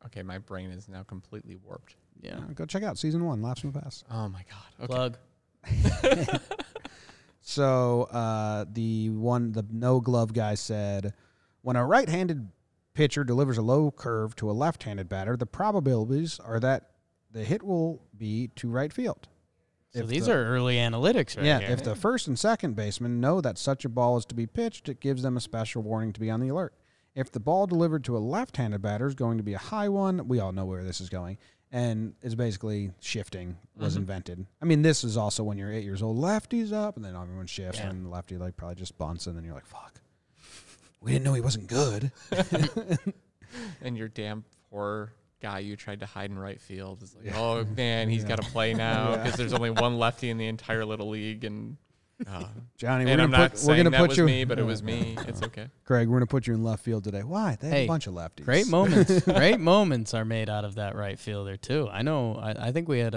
Okay, my brain is now completely warped. Yeah. Go check out season 1, Laps from the Past. Oh my god. Okay. Plug. So the no glove guy said, when a right-handed pitcher delivers a low curve to a left-handed batter, the probabilities are that the hit will be to right field. So these are early analytics right here. If the first and second baseman know that such a ball is to be pitched, it gives them a special warning to be on the alert. If the ball delivered to a left-handed batter is going to be a high one, we all know where this is going, and it's basically shifting was invented. I mean, this is also when you're 8 years old, lefty's up, and then everyone shifts, and the lefty probably just bunts, and then you're like, fuck. We didn't know he wasn't good. And your damn poor guy you tried to hide in right field is like, oh man, he's got to play now because there's only one lefty in the entire little league, and Johnny, and I'm not saying that was you, me, but it was me. It's okay. Craig, we're gonna put you in left field today. Why? They have a bunch of lefties. Great moments. Great moments are made out of that right fielder too. I know. I think we had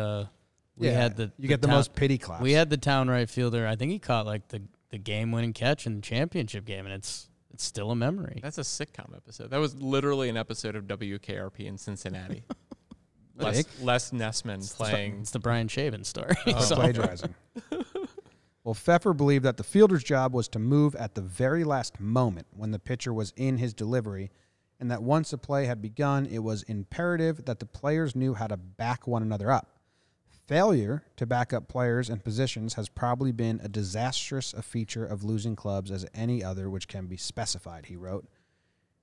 you get the most pity claps. We had the town right fielder. I think he caught like the game-winning catch in the championship game, and it's still a memory. That's a sitcom episode. That was literally an episode of WKRP in Cincinnati. Les Nessman playing. It's the Brian Shaven story. Plagiarizing. Well, Pfeffer believed that the fielder's job was to move at the very last moment when the pitcher was in his delivery, and that once a play had begun, it was imperative that the players knew how to back one another up. Failure to back up players and positions has probably been as disastrous a feature of losing clubs as any other which can be specified, he wrote.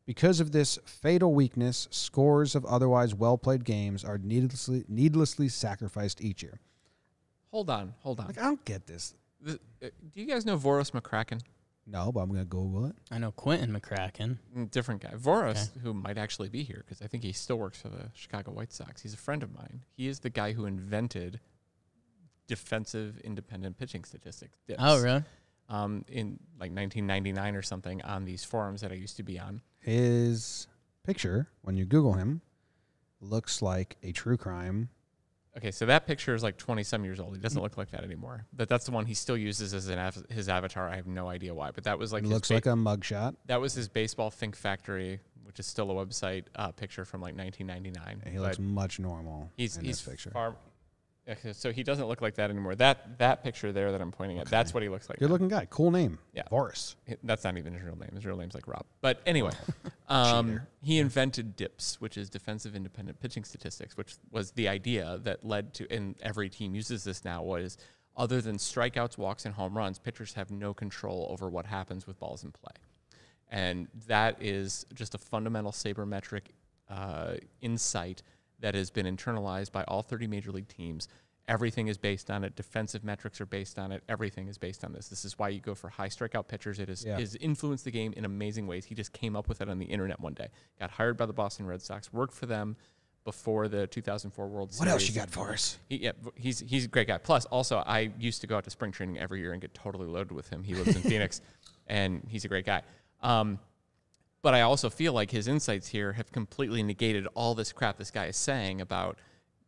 Because of this fatal weakness, scores of otherwise well-played games are needlessly sacrificed each year. Hold on. Like, I don't get this. Do you guys know Voros McCracken? No, but I'm going to Google it. I know Quentin McCracken. Different guy. Voros, who might actually be here because I think he still works for the Chicago White Sox. He's a friend of mine. He is the guy who invented defensive independent pitching statistics. DIPS. Oh, really? In like 1999 or something on these forums that I used to be on. His picture, when you Google him, looks like a true crime. Okay, so that picture is like 20-some years old. He doesn't look like that anymore. But that's the one he still uses as his avatar. I have no idea why. But that was like looks like a mugshot. That was his Baseball Think Factory, which is still a website picture from like 1999. He looks much normal in this picture. So he doesn't look like that anymore. That picture there that I'm pointing at, that's what he looks like. Good looking guy. Cool name. Yeah. Boris. That's not even his real name. His real name's like Rob. But anyway, he invented DIPS, which is Defensive Independent Pitching Statistics, which was the idea that led to, and every team uses this now, was other than strikeouts, walks, and home runs, pitchers have no control over what happens with balls in play. And that is just a fundamental sabermetric insight that has been internalized by all 30 major league teams. Everything is based on it. Defensive metrics are based on it. Everything is based on this. This is why you go for high strikeout pitchers. It has influenced the game in amazing ways. He just came up with it on the internet one day. Got hired by the Boston Red Sox, worked for them before the 2004 World Series. What else you got for us? He's a great guy. Plus, also, I used to go out to spring training every year and get totally loaded with him. He lives in Phoenix, and he's a great guy. But I also feel like his insights here have completely negated all this crap this guy is saying about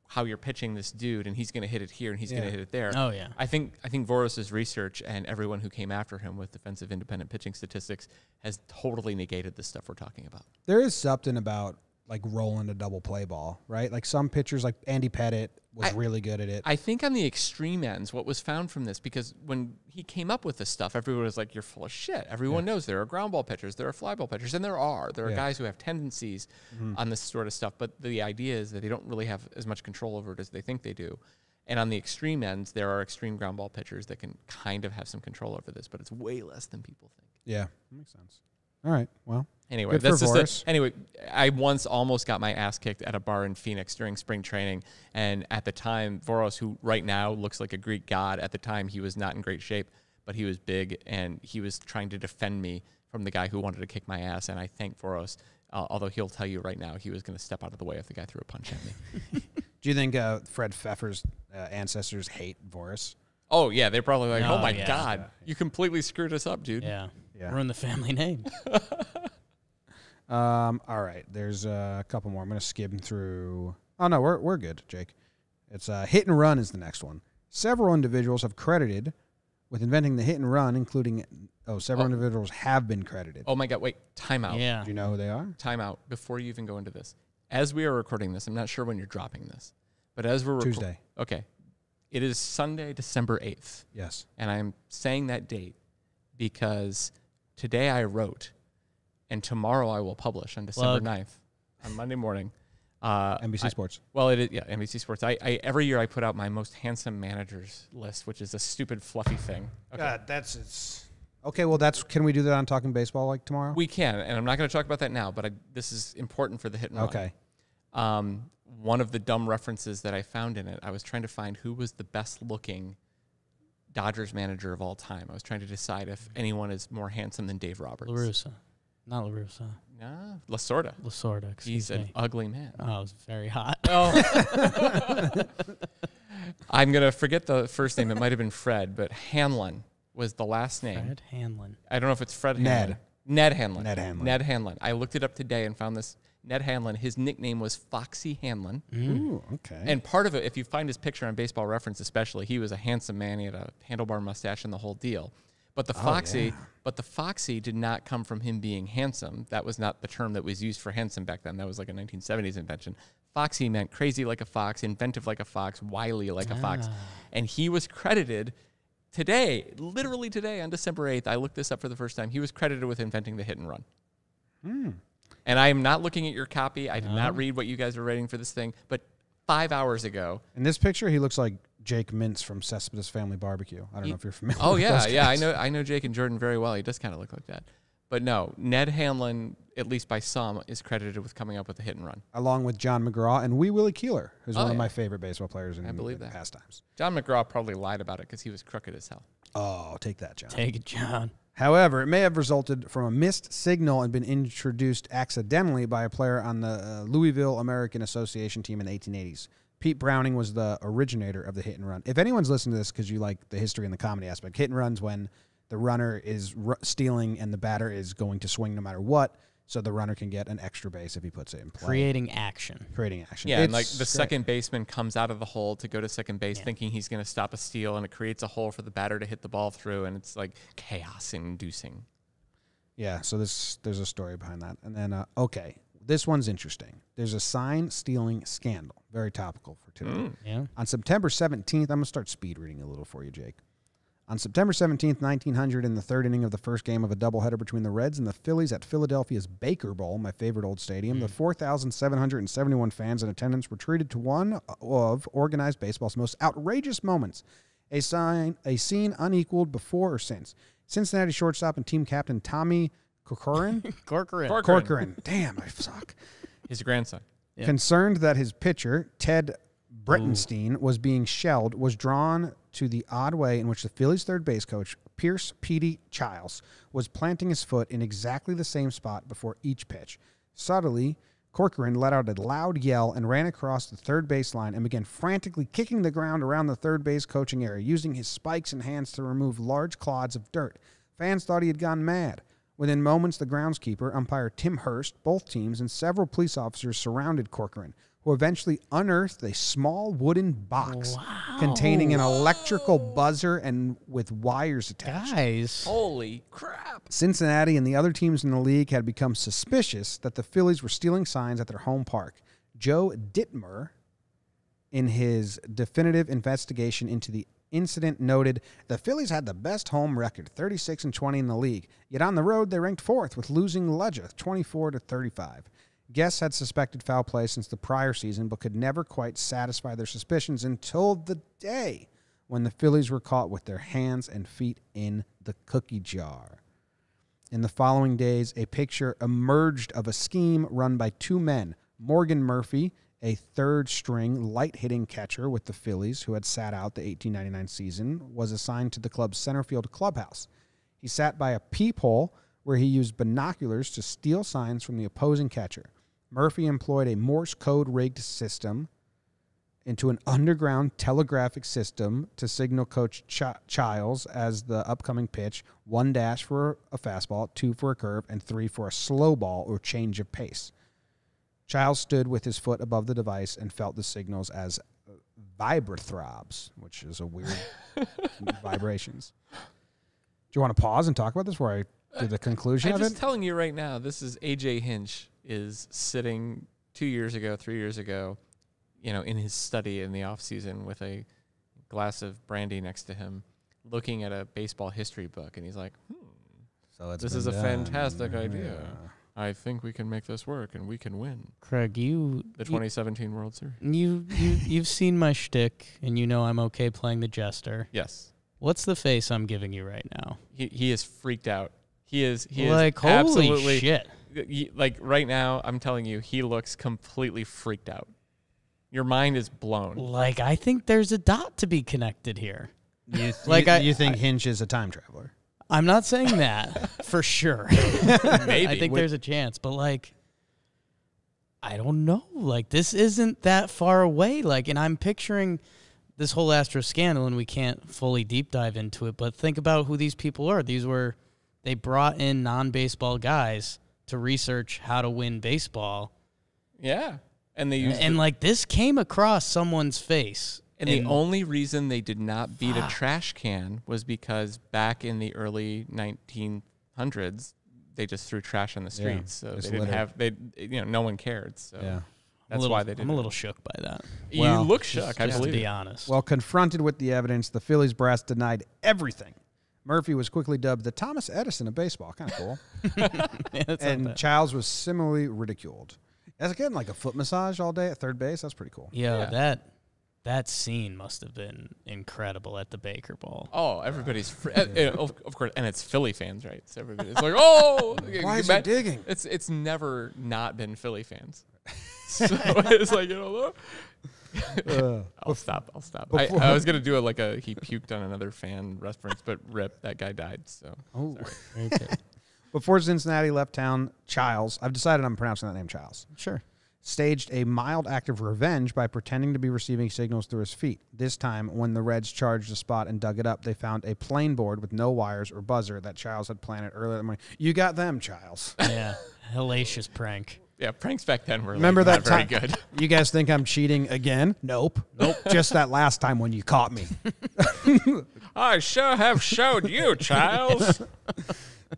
how you're pitching this dude, and he's going to hit it here, and he's going to hit it there. Oh, yeah. I think Voros' research and everyone who came after him with defensive independent pitching statistics has totally negated the stuff we're talking about. There is something about like rolling a double play ball, right? Like some pitchers, like Andy Pettitte was really good at it. I think on the extreme ends, what was found from this, because when he came up with this stuff, everyone was like, you're full of shit. Everyone knows there are ground ball pitchers, there are fly ball pitchers, and there are guys who have tendencies on this sort of stuff. But the idea is that they don't really have as much control over it as they think they do. And on the extreme ends, there are extreme ground ball pitchers that can kind of have some control over this, but it's way less than people think. Yeah, that makes sense. All right, well. Anyway, I once almost got my ass kicked at a bar in Phoenix during spring training, and at the time, Voros, who right now looks like a Greek god, at the time he was not in great shape, but he was big, and he was trying to defend me from the guy who wanted to kick my ass, and I thank Voros, although he'll tell you right now he was going to step out of the way if the guy threw a punch at me. Do you think Fred Pfeffer's ancestors hate Voros? Oh, yeah, they're probably like, oh, my God, you completely screwed us up, dude. Yeah. Ruin the family name. All right, there's a couple more. I'm going to skim through. Oh, no, we're good, Jake. It's hit and run is the next one. Several individuals have credited with inventing the hit and run, including several individuals have been credited. Oh, my God, wait, time out. Yeah. Do you know who they are? Time out before you even go into this. As we are recording this, I'm not sure when you're dropping this, but as we're Tuesday. Okay. It is Sunday, December 8th. Yes. And I'm saying that date because today I wrote, and tomorrow I will publish on December 9th, on Monday morning. NBC Sports. NBC Sports. I every year I put out my most handsome managers list, which is a stupid, fluffy thing. Okay. God, okay, well, can we do that on Talking Baseball like tomorrow? We can, and I'm not going to talk about that now, but this is important for the hit and run. Okay. One of the dumb references that I found in it, I was trying to find who was the best-looking Dodgers manager of all time. I was trying to decide if anyone is more handsome than Dave Roberts. La Russa. Not La Russa. Nah, Lasorda. Lasorda, He's an ugly man. Oh, it was very hot. Oh. I'm going to forget the first name. It might have been Fred, but Hanlon was the last name. Fred Hanlon. I don't know if it's Fred Hanlon. Ned Hanlon. I looked it up today and found this. Ned Hanlon, his nickname was Foxy Hanlon. Ooh, okay. And part of it, if you find his picture on Baseball Reference especially, he was a handsome man. He had a handlebar mustache and the whole deal. But the Foxy did not come from him being handsome. That was not the term that was used for handsome back then. That was like a 1970s invention. Foxy meant crazy like a fox, inventive like a fox, wily like a fox. And he was credited today, literally today on December 8th, I looked this up for the first time, he was credited with inventing the hit and run. And I am not looking at your copy. I did not read what you guys were writing for this thing. But 5 hours ago. In this picture, he looks like Jake Mintz from Cespedes Family Barbecue. I don't know if you're familiar with yeah. those Yeah, guys. I know Jake and Jordan very well. He does kind of look like that. But no, Ned Hanlon, at least by some, is credited with coming up with the hit and run. Along with John McGraw and Wee Willie Keeler, who's one of my favorite baseball players in past times. John McGraw probably lied about it because he was crooked as hell. Oh, take that, John. Take it, John. However, it may have resulted from a missed signal and been introduced accidentally by a player on the Louisville American Association team in the 1880s. Pete Browning was the originator of the hit and run. If anyone's listening to this because you like the history and the comedy aspect, hit and run's when the runner is stealing and the batter is going to swing no matter what, so the runner can get an extra base if he puts it in play. Creating action. Yeah, and like the second baseman comes out of the hole to go to second base thinking he's going to stop a steal, and it creates a hole for the batter to hit the ball through, and it's like chaos-inducing. Yeah, so there's a story behind that. And then, this one's interesting. There's a sign-stealing scandal. Very topical for today. Yeah. On September 17th, I'm going to start speed reading a little for you, Jake. On September 17th, 1900, in the third inning of the first game of a doubleheader between the Reds and the Phillies at Philadelphia's Baker Bowl, my favorite old stadium, the 4,771 fans in attendance were treated to one of organized baseball's most outrageous moments, a scene unequaled before or since. Cincinnati shortstop and team captain Tommy Corcoran. Corcoran. Damn, I suck. His grandson. Yeah. Concerned that his pitcher, Ted Brettenstein, was being shelled, was drawn to the odd way in which the Phillies' third base coach, Pierce Petey Childs, was planting his foot in exactly the same spot before each pitch. Subtly, Corcoran let out a loud yell and ran across the third baseline and began frantically kicking the ground around the third base coaching area, using his spikes and hands to remove large clods of dirt. Fans thought he had gone mad. Within moments, the groundskeeper, umpire Tim Hurst, both teams, and several police officers surrounded Corcoran, who eventually unearthed a small wooden box containing an electrical buzzer and with wires attached. Guys. Holy crap. Cincinnati and the other teams in the league had become suspicious that the Phillies were stealing signs at their home park. Joe Dittmer, in his definitive investigation into the incident, noted the Phillies had the best home record, 36-20 in the league. Yet on the road, they ranked fourth with losing Ledger 24-35. Guests had suspected foul play since the prior season, but could never quite satisfy their suspicions until the day when the Phillies were caught with their hands and feet in the cookie jar. In the following days, a picture emerged of a scheme run by two men. Morgan Murphy, a third-string light-hitting catcher with the Phillies who had sat out the 1899 season, was assigned to the club's center field clubhouse. He sat by a peephole where he used binoculars to steal signs from the opposing catcher. Murphy employed a Morse code rigged system into an underground telegraphic system to signal Coach Childs as the upcoming pitch, 1 dash for a fastball, 2 for a curve, and 3 for a slow ball or change of pace. Childs stood with his foot above the device and felt the signals as vibrathrobs, which is a weird vibrations. Do you want to pause and talk about this before I do the conclusion I'm of it? just telling you right now, this is A.J. Hinch is sitting 3 years ago, in his study in the off season with a glass of brandy next to him, looking at a baseball history book, and he's like, So this is a fantastic idea. I think we can make this work, and we can win Craig, the 2017 World Series. You've seen my shtick, and you know I'm okay playing the jester. Yes. What's the face I'm giving you right now? He is freaked out. He is like, holy absolutely shit. Like right now, I'm telling you, he looks completely freaked out. Your mind is blown. Like, I think there's a dot to be connected here. You I think Hinch is a time traveler? I'm not saying that for sure. Maybe. I think there's a chance, but like, I don't know. Like, this isn't that far away. Like, and I'm picturing this whole Astro scandal, and we can't fully deep dive into it, but think about who these people are. They brought in non-baseball guys to research how to win baseball. Yeah. And they used like, this came across someone's face. And the only reason they did not beat a trash can was because back in the early 1900s, they just threw trash on the streets. So they didn't have, no one cared. So that's why they did. I'm a little shook by that. You look shook, I just believe. To be honest. Well, confronted with the evidence, the Phillies brass denied everything. Murphy was quickly dubbed the Thomas Edison of baseball. Kind of cool. And Childs was similarly ridiculed. That's getting like a foot massage all day at third base. That's pretty cool. Yeah. That scene must have been incredible at the Baker Bowl. Oh, everybody's of course, and it's Philly fans, right? So everybody's like, "Oh, why is he digging?" It's never not been Philly fans. So it's like, I'll stop. I was gonna do he puked on another fan reference, but rip, that guy died. So Okay. Before Cincinnati left town, Childs, I've decided I'm pronouncing that name Childs, Sure. staged a mild act of revenge by pretending to be receiving signals through his feet. This time, when the Reds charged the spot and dug it up, they found a plain board with no wires or buzzer that Childs had planted earlier that morning. You got them, Childs. Yeah. Hellacious prank. yeah, pranks back then were Remember not that very time? good. You guys think I'm cheating again? Nope. Just that last time when you caught me. I sure have showed you, Childs.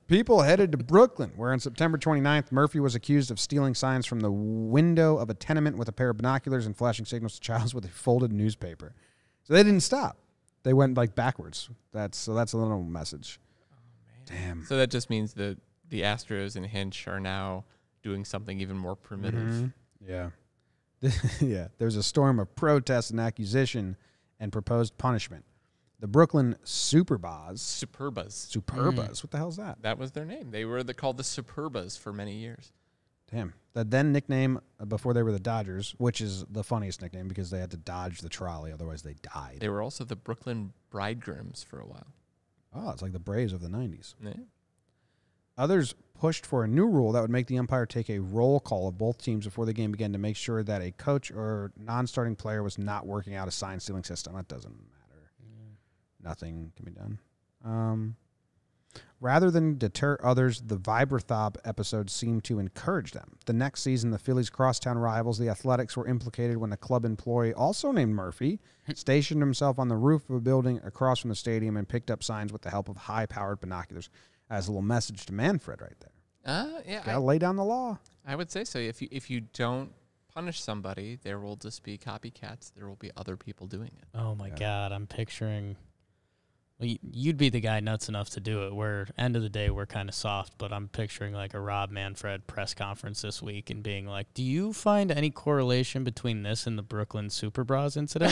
People headed to Brooklyn, where on September 29th, Murphy was accused of stealing signs from the window of a tenement with a pair of binoculars and flashing signals to Childs with a folded newspaper. So they didn't stop. They went backwards. That's a little message. Oh, man. Damn. So that just means that the Astros and Hinch are now doing something even more primitive. Mm-hmm. Yeah. Yeah. There's a storm of protest and accusation and proposed punishment. The Brooklyn Superbas. Superbas. What the hell is that? That was their name. They were called the Superbas for many years. Damn. The then nickname before they were the Dodgers, which is the funniest nickname because they had to dodge the trolley, otherwise they died. They were also the Brooklyn Bridegrooms for a while. Oh, it's like the Braves of the 90s. Yeah. Others pushed for a new rule that would make the umpire take a roll call of both teams before the game began to make sure that a coach or non-starting player was not working out a sign-stealing system. That doesn't matter. Nothing can be done. Rather than deter others, the Viberthob episode seemed to encourage them. The next season, the Phillies' crosstown rivals, the Athletics, were implicated when a club employee, also named Murphy, stationed himself on the roof of a building across from the stadium and picked up signs with the help of high-powered binoculars. As a little message to Manfred right there. Yeah. Gotta lay down the law. I would say so. If you don't punish somebody, there will just be copycats. There will be other people doing it. Oh, my God. I'm picturing... Well, you'd be the guy nuts enough to do it. We're, end of the day, we're kind of soft, but I'm picturing like a Rob Manfred press conference this week and being like, do you find any correlation between this and the Brooklyn Super Bras incident?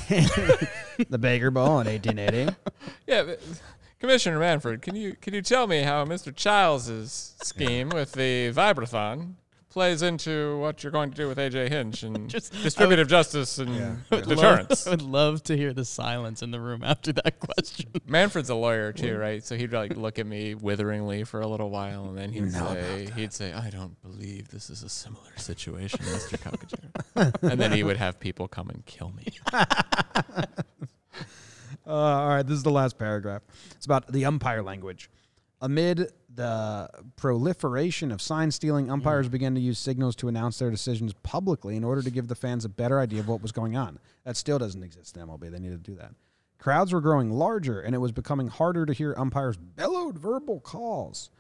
The Baker Bowl in 1880. Yeah, but Commissioner Manfred, can you tell me how Mr. Childs' scheme with the Vibrathon plays into what you're going to do with A.J. Hinch and distributive justice and deterrence? I would love to hear the silence in the room after that question. Manfred's a lawyer too, right? So he'd like look at me witheringly for a little while, and then he'd say, "I don't believe this is a similar situation, Mr. Calcaterra." And then he would have people come and kill me. All right, this is the last paragraph. It's about the umpire language. Amid the proliferation of sign stealing, umpires began to use signals to announce their decisions publicly in order to give the fans a better idea of what was going on. That still doesn't exist in MLB. They need to do that. Crowds were growing larger, and it was becoming harder to hear umpires' bellowed verbal calls.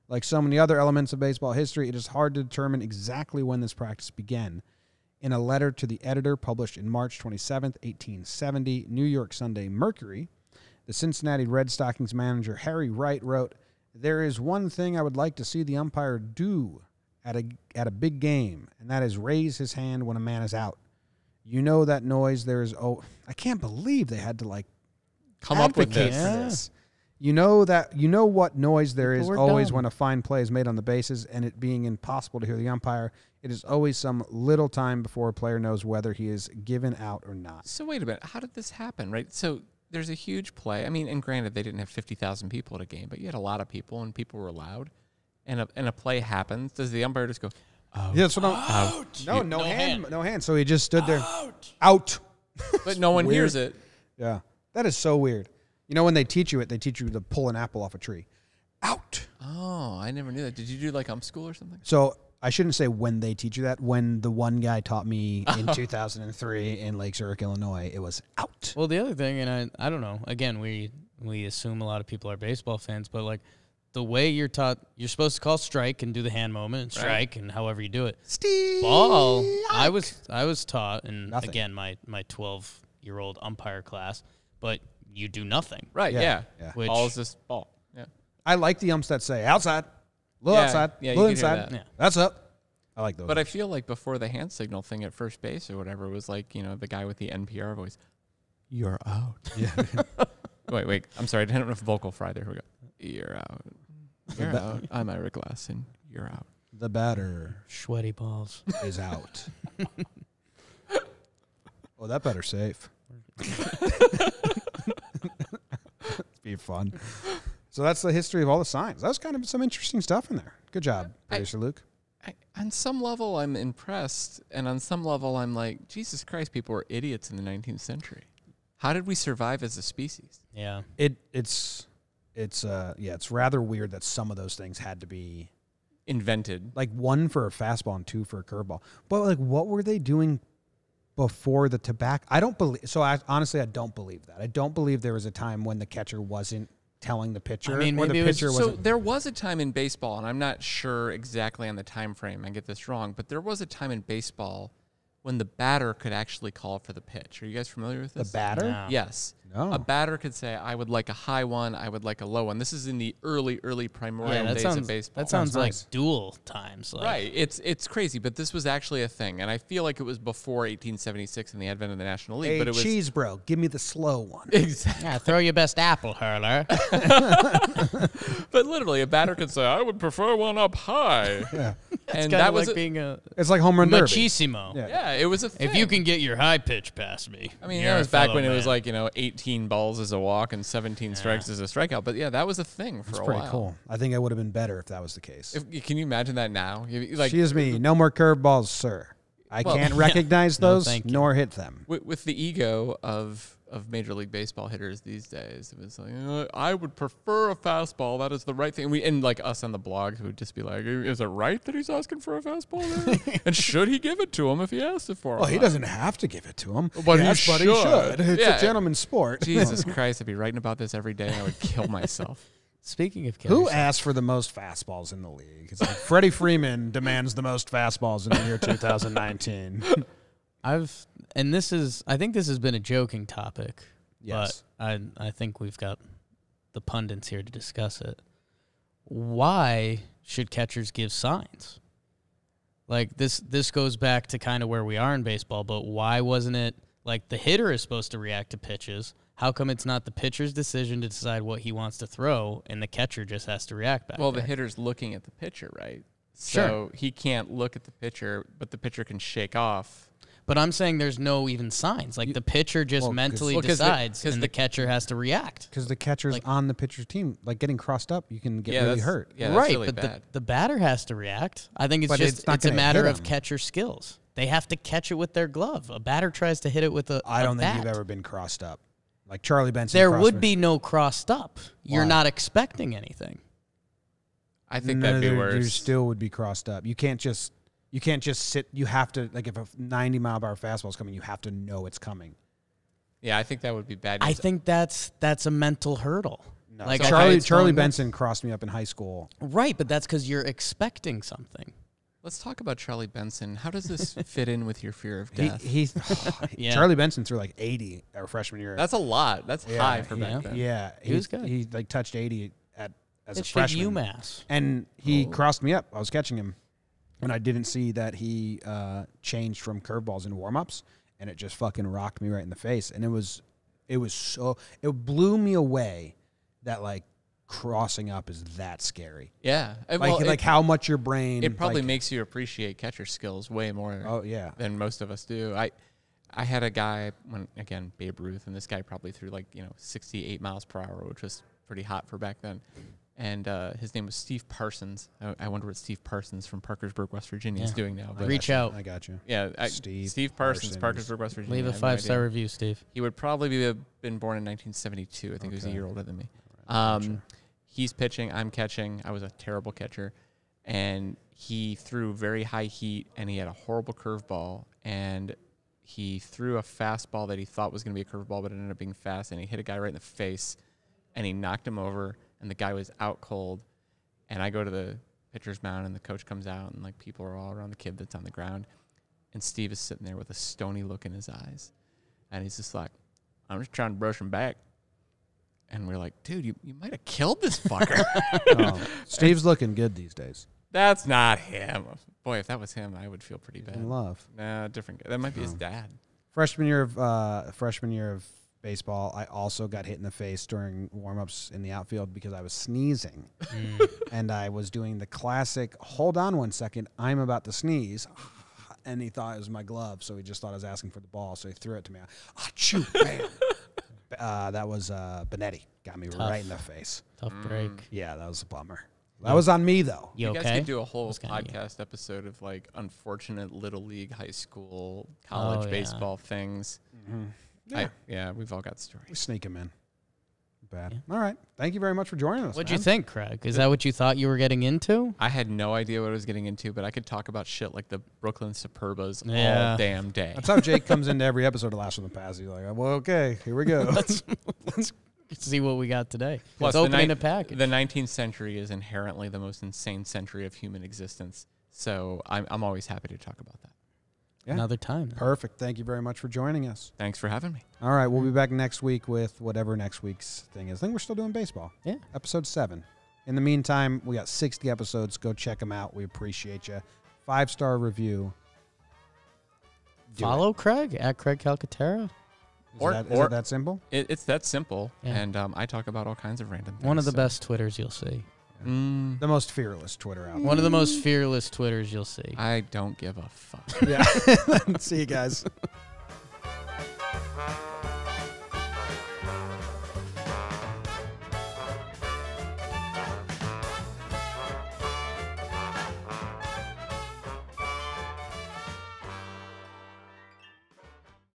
Like so many other elements of baseball history, it is hard to determine exactly when this practice began. In a letter to the editor published in March 27, 1870, New York Sunday Mercury, the Cincinnati Red Stockings manager Harry Wright wrote, "There is one thing I would like to see the umpire do at a big game, and that is raise his hand when a man is out. You know that noise there is I can't believe they had to like come up with this. For this. You know what noise there is always dumb. when a fine play is made on the bases and it being impossible to hear the umpire. It is always some little time before a player knows whether he is given out or not." So wait a minute. How did this happen, right? So there's a huge play. I mean, and granted, they didn't have 50,000 people at a game, but you had a lot of people, and people were loud. And a play happens. Does the umpire just go, "Oh, Yeah, that's what I'm. No hand. So he just stood there. Out. But no one hears it. Yeah, that is so weird. You know, when they teach you to pull an apple off a tree. Out. Oh, I never knew that. Did you do like school or something? So I shouldn't say when they teach you that. When the one guy taught me in 2003 in Lake Zurich, Illinois, it was out. Well, the other thing, and I don't know, again, we assume a lot of people are baseball fans, but like the way you're taught, you're supposed to call strike and do the hand movement and strike and however you do it. Ball, I was taught, and Nothing. again, my 12-year-old umpire class, but you do nothing. Right, yeah. Which, Ball is just ball. Yeah. I like the umps that say outside, little outside, yeah, little you can hear inside. that. Yeah. That's up. I like those. But I feel like before the hand signal thing at first base or whatever was like, the guy with the NPR voice, "You're out." Yeah. Wait. I'm sorry. I didn't have enough vocal fry there. Here we go. "You're out. You're out. I'm Ira Glass, and you're out." The batter sweaty balls. is out. Oh, that better's safe. It's be fun. So that's the history of all the signs. That was kind of some interesting stuff in there. Good job, producer Luke. On some level, I'm impressed, and on some level, I'm like, Jesus Christ, people were idiots in the 19th century. How did we survive as a species? Yeah. It's rather weird that some of those things had to be Invented. like one for a fastball and two for a curveball. But like, what were they doing before the tobacco? I don't believe. So I don't believe that. I don't believe there was a time when the catcher wasn't telling the pitcher. I mean, or the maybe it was- pitcher So wasn't. there was a time in baseball, and I'm not sure exactly on the time frame. I get this wrong, but there was a time in baseball when the batter could actually call for the pitch. Are you guys familiar with this? The batter? No. Yes. No. A batter could say, "I would like a high one. I would like a low one." This is in the early primordial Yeah, that days of sounds baseball. that sounds like nice. dual times. Like, Right. It's crazy, but this was actually a thing, and I feel like it was before 1876 and the advent of the National League. Hey, but it was cheese bro, give me the slow one. exactly. Yeah, throw your best apple hurler. But literally, a batter could say, "I would prefer one up high." Yeah. and Kinda that was like being a It's like home run derby. machismo. yeah, it was a thing. If you can get your high pitch past me. I mean, you're that a was back fellow when it was man. like, 18 balls is a walk and 17 strikes is a strikeout. But yeah, that was a thing for It's a pretty while. cool. I think it would have been better if that was the case. Can you imagine that now? Like Excuse me, no more curveballs, sir. I Well, can't yeah. recognize No, those thank you. nor hit them. with the ego of Major League Baseball hitters these days, it was like, I would prefer a fastball. That is the right thing. And like us on the blogs would just be like, is it right that he's asking for a fastball there? And should he give it to him if he asked it for him? Well, he doesn't have to give it to him. But he yes, but he should. should. It's Yeah. a gentleman's sport. Jesus Christ, I'd be writing about this every day. I would kill myself. Speaking of Who killers, asked for the most fastballs in the league? It's like Freddie Freeman demands the most fastballs in the year 2019. I think this has been a joking topic. Yes. But I think we've got the pundits here to discuss it. Why should catchers give signs? Like this goes back to kind of where we are in baseball, but why wasn't it like the hitter is supposed to react to pitches? How come it's not the pitcher's decision to decide what he wants to throw and the catcher just has to react back? Well, the there? hitter's looking at the pitcher, right? Sure. So he can't look at the pitcher, but the pitcher can shake off. But I'm saying there's no even signs. Like the pitcher just mentally 'cause decides, the and the catcher has to react. Because the catcher's Like- on the pitcher's team, like getting crossed up, you can get Yeah, really that's- hurt. Yeah, that's right, really but bad. the batter has to react. I think it's But just it's not it's a gonna matter hit of him. catcher skills. They have to catch it with their glove. A batter tries to hit it with a I don't think bat. you've ever been crossed up. Like Charlie Benson. There crossed would me. be no crossed up. You're Why? not expecting anything. I think No, that'd be there- worse. You still would be crossed up. You can't just sit. You have to, like, if a 90-mile-per-hour fastball is coming, you have to know it's coming. Yeah, I think that would be bad. I news. think that's a mental hurdle. No. Like So I- Charlie it's going- Benson crossed me up in high school. Right, but that's because you're expecting something. Let's talk about Charlie Benson. How does this fit in with your fear of He, death? he Yeah. Charlie Benson threw like 80 our freshman year. That's a lot. That's Yeah, high for he- back then. Yeah, He was good. He like touched 80 as a It's freshman. UMass. And he crossed me up. I was catching him, and I didn't see that he changed from curveballs in warm-ups, and it just fucking rocked me right in the face. And it blew me away that like crossing up is that scary. Yeah. Like how much your brain. It probably like, makes you appreciate catcher skills way more Oh yeah. than most of us do. I had a guy, again, Babe Ruth, and this guy probably threw 68 miles per hour, which was pretty hot for back then. And his name was Steve Parsons. I wonder what Steve Parsons from Parkersburg, West Virginia is doing now. But Reach out. I got you. yeah, Steve Parsons, Parsons. Parkersburg, West Virginia. Leave I a have no 5-star idea. review, Steve. He would probably been born in 1972. I think he was a year older than me. Gotcha. He's pitching. I'm catching. I was a terrible catcher. And he threw very high heat, and he had a horrible curveball. And he threw a fastball that he thought was going to be a curveball, but it ended up being fast. And he hit a guy right in the face, and he knocked him over. And the guy was out cold. And I go to the pitcher's mound, and the coach comes out, and people are all around the kid that's on the ground. And Steve is sitting there with a stony look in his eyes. And he's just like, I'm just trying to brush him back. And we're like, dude, you might have killed this fucker. Oh, Steve's looking good these days. That's not him. Boy, if that was him, I would feel pretty bad. In love. Nah, different guy. That might be his dad. Freshman year of baseball, I also got hit in the face during warm-ups in the outfield because I was sneezing. And I was doing the classic, hold on 1 second, I'm about to sneeze. And he thought it was my glove, so he just thought I was asking for the ball, so he threw it to me. Achoo, bam. That was Benetti. Got me right in the face. Tough break. Yeah, that was a bummer. That was on me, though. You You guys okay? could do a whole That's kinda podcast episode of unfortunate little league, high school, college yeah. baseball things. Yeah. We've all got stories. We sneak him in. Bad. All right. Thank you very much for joining us. What'd man. you think, Craig? Is that what you thought you were getting into? I had no idea what I was getting into, but I could talk about shit like the Brooklyn Superbas Yeah. all damn day. That's how Jake comes into every episode of Last from the Past. He's like, well, okay, here we go. Let's see what we got today. Plus, Let's open a package. The 19th century is inherently the most insane century of human existence. So I'm always happy to talk about that. Yeah. Another time. Perfect. Thank you very much for joining us. Thanks for having me. All right, we'll be back next week with whatever next week's thing is. I think we're still doing baseball. Yeah. Episode 7. In the meantime, we got 60 episodes. Go check them out. We appreciate you. 5-star review. Do Follow Craig at Craig Calcaterra. it. Or- Is or- it that simple? It's that simple, Yeah. and I talk about all kinds of random things. One of the so best Twitters you'll see. The most fearless Twitter out there. One of the most fearless Twitters you'll see. I don't give a fuck. Yeah. See you guys.